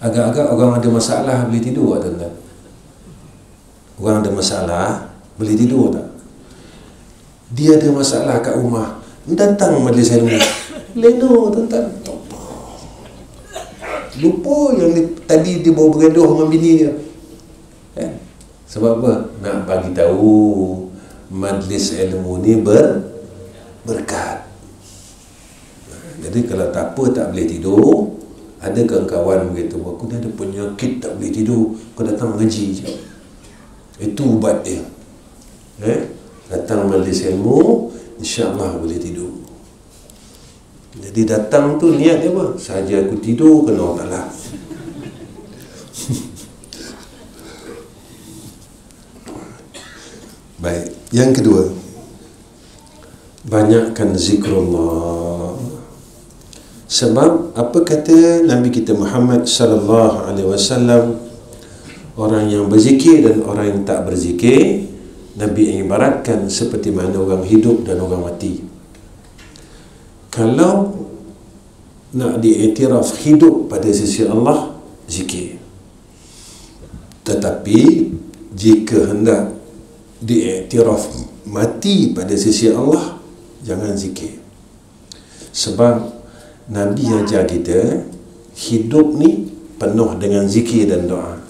Speaker 1: Agak-agak orang ada masalah boleh tidur tak tuan-tuan? Orang ada masalah boleh tidur tak? Dia ada masalah kat rumah, datang majlis ilmu, leno tuan-tuan. Lupa yang tadi dia baru bergaduh dengan bini dia. Sebab apa? Nak bagi tahu majlis ilmu ni berkat. Jadi kalau tak apa tak boleh tidur, ada kawan-kawan begitu, aku ni ada penyakit tak boleh tidur, kau datang mengaji je. Itu ubat dia. Datang majlis ilmu, insya-Allah boleh tidur. Jadi datang tu niat dia apa? Saja aku tidur kena Allah Ta'ala. Baik, yang kedua, banyakkan zikrullah. Sebab apa kata Nabi kita Muhammad sallallahu alaihi wasallam, orang yang berzikir dan orang yang tak berzikir, Nabi ibaratkan seperti mana orang hidup dan orang mati. Kalau nak diiktiraf hidup pada sisi Allah, zikir. Tetapi jika hendak diiktiraf mati pada sisi Allah, jangan zikir. Sebab Nabi ajar kita hidup ni penuh dengan zikir dan doa.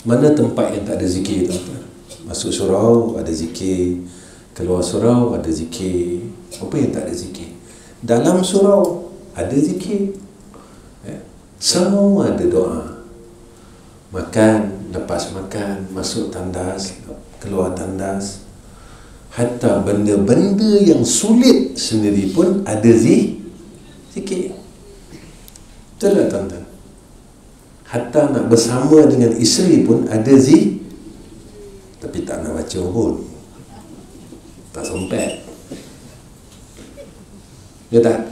Speaker 1: Mana tempat yang tak ada zikir, tuan-tuan? Masuk surau ada zikir, keluar surau ada zikir. Apa yang tak ada zikir? Dalam surau ada zikir. Semua ada doa. Makan, lepas makan, masuk tandas, keluar tandas. Hatta benda-benda yang sulit sendiri pun ada zikir. Betul tak tuan-tuan? Hatta nak bersama dengan isteri pun ada zikir. Tapi tak nak baca pun, tak sempat. Ya tak?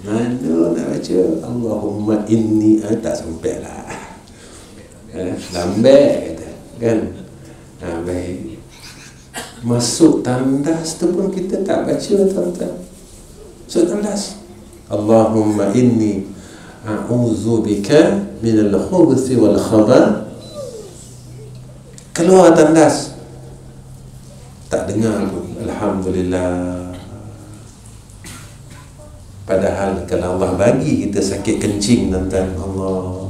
Speaker 1: Mana nak baca Allahumma inni, tak sampai lah. Lambat kata kan. Baik, masuk tandas tu pun kita tak baca tuan-tuan. Masuk tandas, Allahumma inni a'udzubika minal khubuthi wal khabath. Keluar tandas, tak dengar pun alhamdulillah. Padahal kalau Allah bagi kita sakit kencing, tuan-tuan, Allah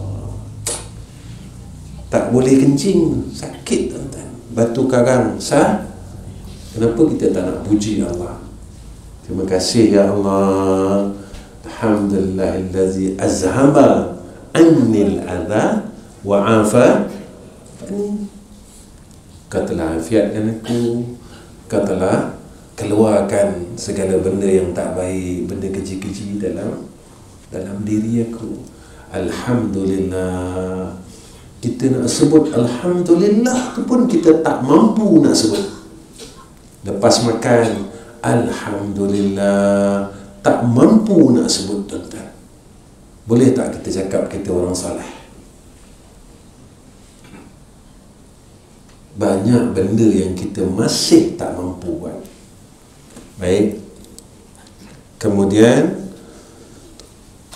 Speaker 1: tak boleh kencing, sakit tuan-tuan, batu karang sah. Kenapa kita tak nak puji Allah? Terima kasih ya Allah, alhamdulillahillazi azhaba annil adha wa afa. Kau telah afiatkan aku, kau telah keluarkan segala benda yang tak baik, benda keji-keji dalam diri aku. Alhamdulillah. Kita nak sebut alhamdulillah tu pun kita tak mampu nak sebut. Lepas makan, alhamdulillah, tak mampu nak sebut, tuan-tuan. Boleh tak kita cakap kita orang saleh? Banyak benda yang kita masih tak mampu buat. Baik. Kemudian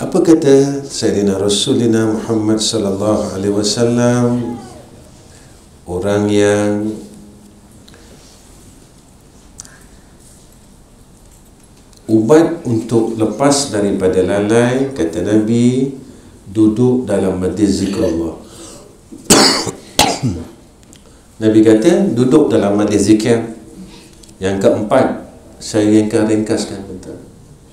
Speaker 1: apa kata Sayyidina Rasulina Muhammad sallallahu alaihi wasallam? Orang yang ubat untuk lepas daripada lalai, kata Nabi, duduk dalam majlis zikrullah. Nabi kata duduk dalam majlis zikir. Yang keempat, saya akan ringkaskan, betul.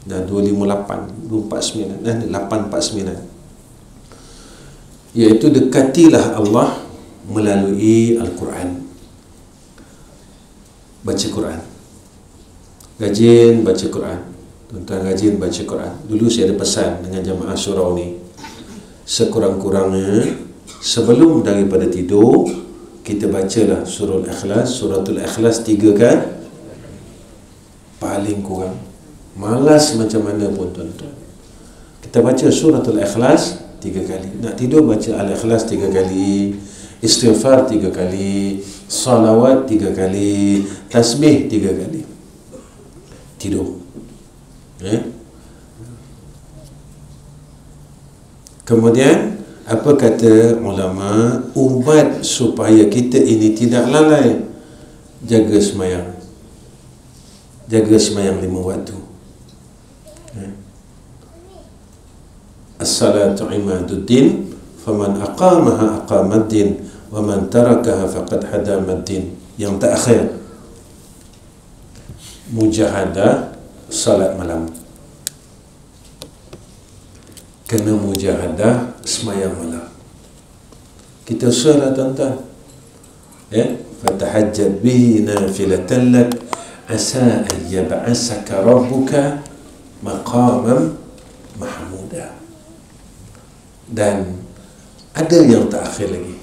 Speaker 1: Dah 258, 249 dan 849. Iaitu dekatilah Allah melalui Al-Quran. Baca Quran. Rajin baca Quran. Tuan-tuan rajin baca Quran. Dulu saya ada pesan dengan jamaah surau ni, sekurang-kurangnya sebelum daripada tidur kita bacalah surah Al-Ikhlas, suratul Ikhlas 3 kan? Paling kurang. Malas macam mana pun, tuan-tuan, kita baca suratul Ikhlas 3 kali. Nak tidur baca Al-Ikhlas 3 kali, istighfar 3 kali, salawat 3 kali, tasbih 3 kali. Tidur. Kemudian apa kata ulama? Ubat supaya kita ini tidak lalai, jaga semayang. Jaga semayang 5 waktu. As-salatu imaduddin, faman aqamaha aqamaddin, wa man tarakaha faqad hadamaddin. Yang terakhir, mujahadah salat malam. Kena mujahadah semayang malam. Kita usahalah, tuan-tuan, fatahajjad bihi nafilatan lak asa an yab'asaka rabbuka maqaman mahmuda. Dan ada yang terakhir lagi,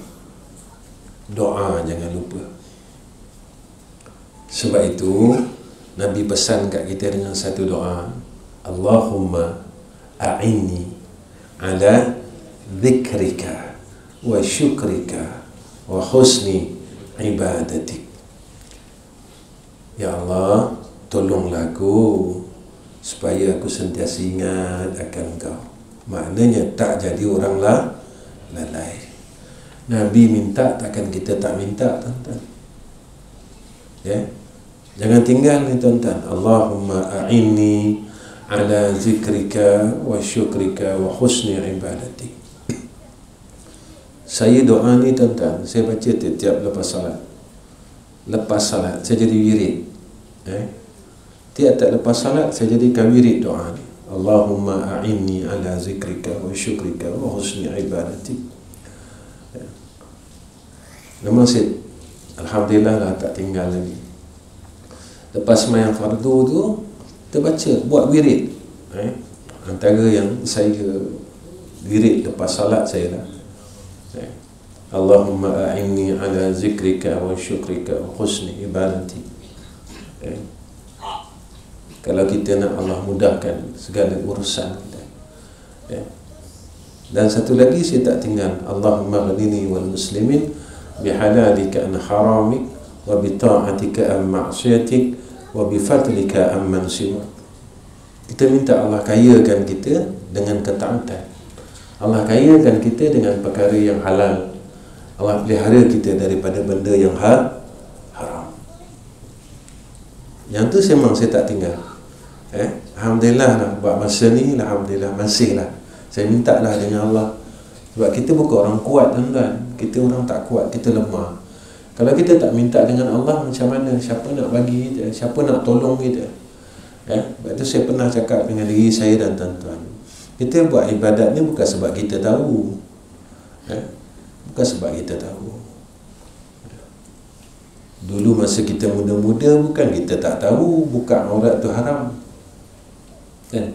Speaker 1: doa jangan lupa. Sebab itu Nabi pesan kat kita dengan satu doa, Allahumma a'inni ala dhikrika wa syukrika wa husni ibadatik. Ya Allah, tolonglah aku supaya aku sentiasa ingat akan Engkau. Maknanya tak jadi orang lalai. Nabi minta, takkan kita tak minta, tuan-tuan. Jangan tinggal ni, tuan-tuan. Allahumma a'inni ala zikrika wa syukrika wa husni ibadatik. Saya doa ni, tuan-tuan, saya baca tiap lepas salat. Lepas salat saya jadi wirid. Tiap lepas salat saya jadikan wirid doa ni. Allahumma a'inni ala zikrika wa syukrika wa husni ibadatik. Memang saya alhamdulillah lah tak tinggal lagi. Lepas sembahyang fardu tu kita baca, buat wirid. Antara yang saya wirid lepas salat saya lah, Allahumma a'inni ala zikrika wa syukrika wa husni ibadatik. Kalau kita nak Allah mudahkan segala urusan kita, Ya. Dan satu lagi saya tak tinggal, Allahumma ghnini wal muslimin bihalalika an haramik wa bi ta'atika an ma'siyatik wa bi fadlika amman siwak. Kita minta Allah kayakan kita dengan ketaatan. Allah kayakan kita dengan perkara yang halal. Allah pelihara kita daripada benda yang haram. Yang tu memang saya tak tinggal. Alhamdulillah lah, buat masa ni alhamdulillah masih lah. Saya minta lah dengan Allah. Sebab kita bukan orang kuat, tuan-tuan. Kita orang tak kuat, kita lemah. Kalau kita tak minta dengan Allah, macam mana? Siapa nak bagi kita? Siapa nak tolong kita? Sebab tu saya pernah cakap dengan diri saya dan tuan-tuan, kita buat ibadat ni bukan sebab kita tahu, bukan sebab kita tahu. Dulu masa kita muda-muda, bukan kita tak tahu buka aurat tu haram, kan?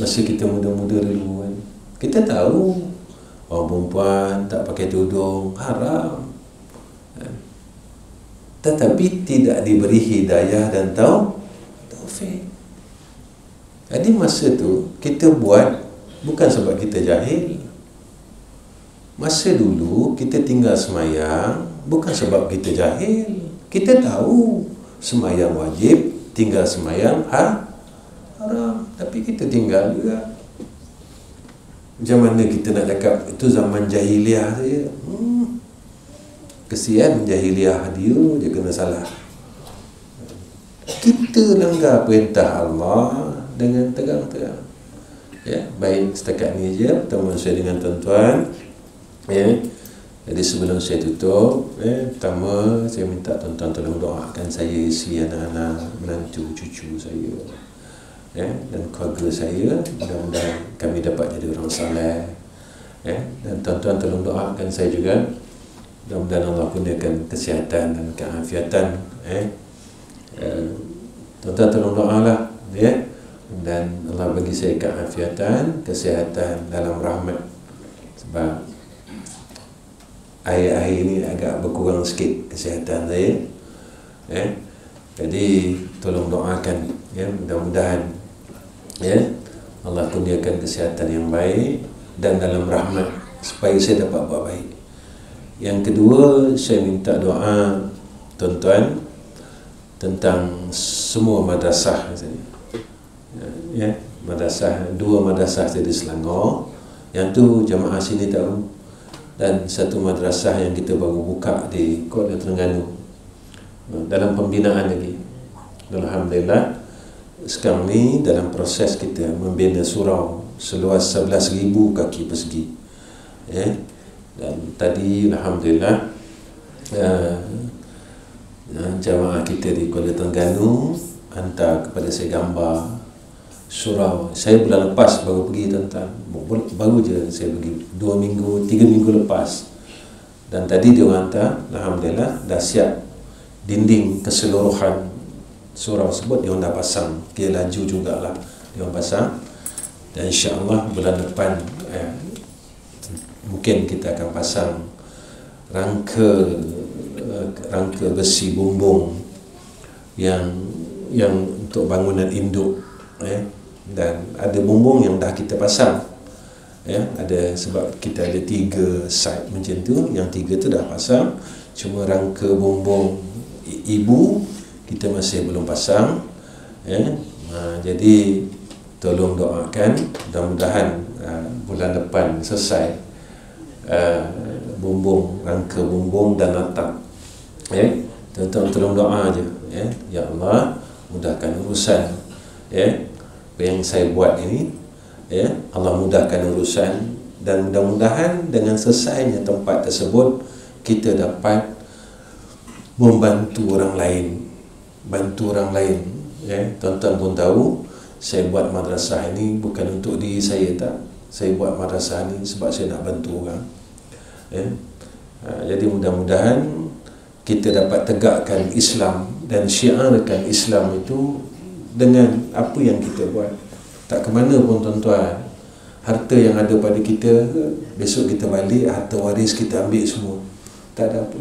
Speaker 1: Masa kita muda-muda dulu kan, kita tahu orang perempuan tak pakai tudung haram, tetapi tidak diberi hidayah dan taufik. Jadi masa tu kita buat bukan sebab kita jahil. Masa dulu kita tinggal semayang bukan sebab kita jahil. Kita tahu semayang wajib, tinggal semayang haram, tapi kita tinggal juga. Macam mana kita nak cakap itu zaman jahiliah saja? Kesian jahiliah dia kena salah. Kita langgar perintah Allah dengan terang-terang. Ya, baik setakat ni je pertemuan saya dengan tuan-tuan. Jadi sebelum saya tutup, pertama saya minta tuan-tuan tolong doakan saya, isteri, anak-anak, menantu, cucu saya, dan keluarga saya. Mudah-mudahan kami dapat jadi orang saleh. Dan tuan-tuan tolong doakan saya juga. Mudah-mudahan Allah kurniakan kesihatan dan keafiatan. Tuan-tuan tolong doalah, dan Allah bagi saya keafiatan, kesihatan dalam rahmat. Sebab akhir-akhir ini agak berkurang sikit kesihatan saya. Jadi tolong doakan, mudah-mudahan Allah kurniakan kesihatan yang baik dan dalam rahmat supaya saya dapat buat baik. Yang kedua, saya minta doa tuan-tuan tentang semua madrasah saja. Madrasah, 2 madrasah saya di Selangor, yang tu jemaah sini tahu, dan satu madrasah yang kita baru buka di Kota Terengganu, dalam pembinaan lagi. Alhamdulillah sekarang ni dalam proses kita membina surau seluas 11,000 kaki persegi. Dan tadi alhamdulillah jemaah kita di Kuala Terengganu hantar kepada saya gambar surau. Saya bulan lepas baru pergi, tuan-tuan. Baru je saya pergi 2 minggu, 3 minggu lepas. Dan tadi dia orang hantar, alhamdulillah dah siap dinding keseluruhan surau tersebut. Dia orang dah pasang, dia laju jugalah dia orang pasang. Dan insya-Allah bulan depan mungkin kita akan pasang rangka besi bumbung yang untuk bangunan induk, dan ada bumbung yang dah kita pasang, ada, sebab kita ada 3 site macam tu, yang 3 tu dah pasang, cuma rangka bumbung ibu kita masih belum pasang. Jadi tolong doakan, mudah-mudahan bulan depan selesai bumbung, rangka bumbung dan atap. Tuan-tuan tolong doa je, ya Allah mudahkan urusan apa yang saya buat ini, Allah mudahkan urusan, dan mudah-mudahan dengan selesainya tempat tersebut kita dapat membantu orang lain, Tuan-tuan pun tahu saya buat madrasah ini bukan untuk diri saya, tak. Saya buat madrasah ini sebab saya nak bantu orang. Jadi mudah-mudahan kita dapat tegakkan Islam dan syiarkan Islam itu dengan apa yang kita buat. Tak ke mana pun, tuan-tuan, harta yang ada pada kita, besok kita balik, harta waris kita ambil semua, tak ada apa.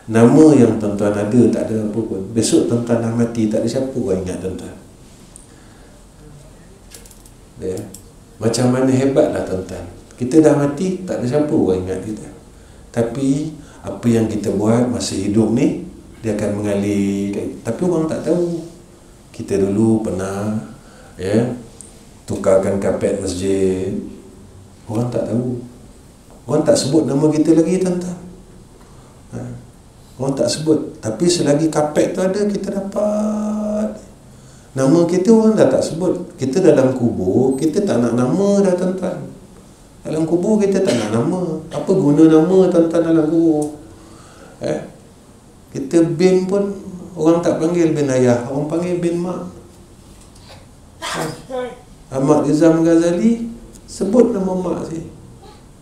Speaker 1: Nama yang tuan-tuan ada tak ada apa pun. Besok tuan-tuan dah mati, tak ada siapa orang ingat tuan-tuan. Macam mana hebatlah tuan-tuan. Kita dah mati, tak ada siapa orang ingat kita. Tapi apa yang kita buat masa hidup ni, dia akan mengalir. Tapi orang tak tahu. Kita dulu pernah tukarkan kapet masjid. Orang tak tahu. Orang tak sebut nama kita lagi, tuan-tuan. Orang tak sebut. Tapi selagi kapet tu ada, kita dapat. Nama kita orang dah tak sebut. Kita dalam kubur, kita tak nak nama dah, tuan-tuan. Dalam kubur kita tak nak nama. Apa guna nama, tuan-tuan, dalam kubur? Kita bin pun orang tak panggil bin ayah, orang panggil bin mak. Ahmad Rizam Ghazali sebut nama mak saya,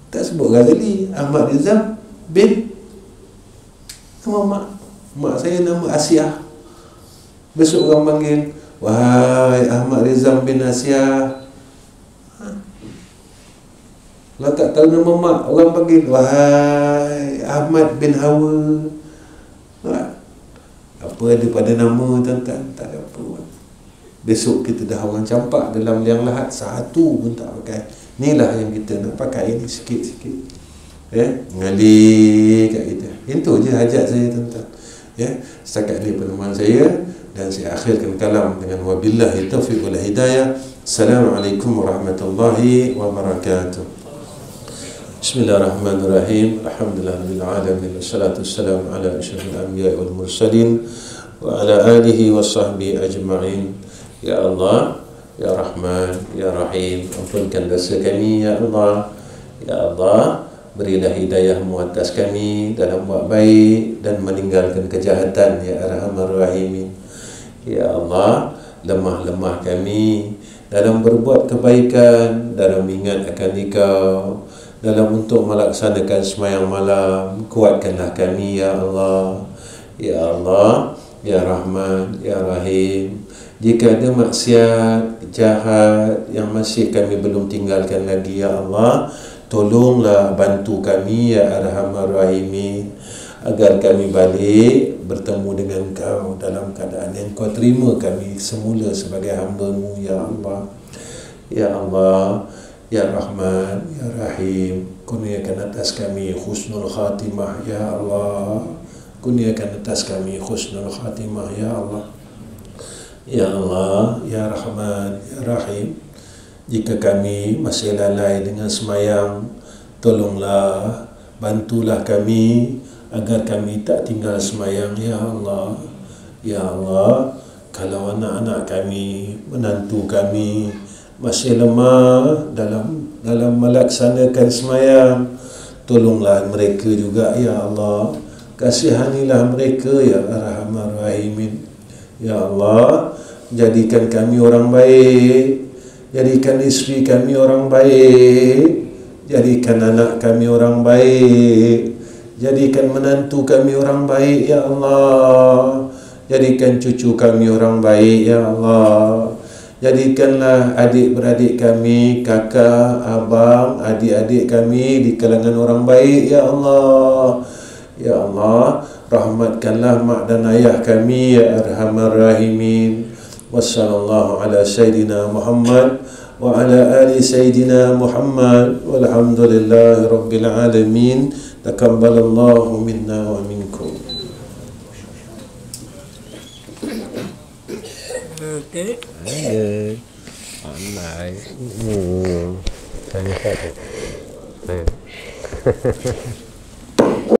Speaker 1: tak sebut Ghazali. Ahmad Rizam bin nama mak. Mak saya nama Asia. Besok orang panggil, wahai Ahmad Rizam bin Asia. Kalau tak tahu nama mak, orang panggil, wahai Ahmad bin Hawa. Apa ada pada nama, tuan-tuan? Tak ada apa. Besok kita dah orang campak dalam liang lahat, satu pun tak pakai. Inilah yang kita nak pakai ni, sikit-sikit. Mengalir kat kita. Itu je hajat saya, tuan-tuan. Setakat ni penemuan saya, dan saya akhirkan kalam dengan wabillahi taufiq wal hidayah. Assalamualaikum warahmatullahi wabarakatuh. Bismillahirrahmanirrahim. Alhamdulillahirabbil alamin. Wassalatu wassalamu ala asyrafil anbiya'i wal mursalin wa ala alihi washabbihi ajma'in. Ya Allah, Ya Rahman, Ya Rahim, ampunkan dosa kami, Ya Allah. Ya Allah, berilah hidayah-Mu atas kami dalam buat baik dan meninggalkan kejahatan, Ya Arhamar Rahimin. Ya Allah, lemah-lemah kami dalam berbuat kebaikan, dalam ingat akan Engkau, dalam untuk melaksanakan sembahyang malam. Kuatkanlah kami, Ya Allah. Ya Allah, Ya Rahman, Ya Rahim. Jika ada maksiat, jahat yang masih kami belum tinggalkan lagi, Ya Allah, tolonglah bantu kami, Ya Arhamar Rahimin, agar kami balik bertemu dengan Kau dalam keadaan yang Kau terima kami semula sebagai hamba-Mu, Ya Allah. Ya Allah, Ya Rahman, Ya Rahim, kurniakan atas kami husnul khatimah, Ya Allah. Kurniakan atas kami husnul khatimah, Ya Allah. Ya Allah, Ya Rahman, Ya Rahim, jika kami masih lalai dengan semayang, tolonglah, bantulah kami agar kami tak tinggal semayang, Ya Allah. Ya Allah, kalau anak-anak kami, menantu kami masih lemah dalam melaksanakan semayang, tolonglah mereka juga, Ya Allah. Kasihanilah mereka, Ya Arhamar Rahimin. Ya Allah, jadikan kami orang baik, jadikan isteri kami orang baik, jadikan anak kami orang baik, jadikan menantu kami orang baik, Ya Allah. Jadikan cucu kami orang baik, Ya Allah. Jadikanlah adik-beradik kami, kakak, abang, adik-adik kami di kalangan orang baik, Ya Allah. Ya Allah, rahmatkanlah mak dan ayah kami, Ya Arhamar Rahimin. Wassallallahu ala Sayyidina Muhammad wa ala ali Sayyidina Muhammad walhamdulillahi rabbil alamin. Taqabbalallahu minna wa minkum.
Speaker 2: Okay.
Speaker 1: Pandai. Tanya saya.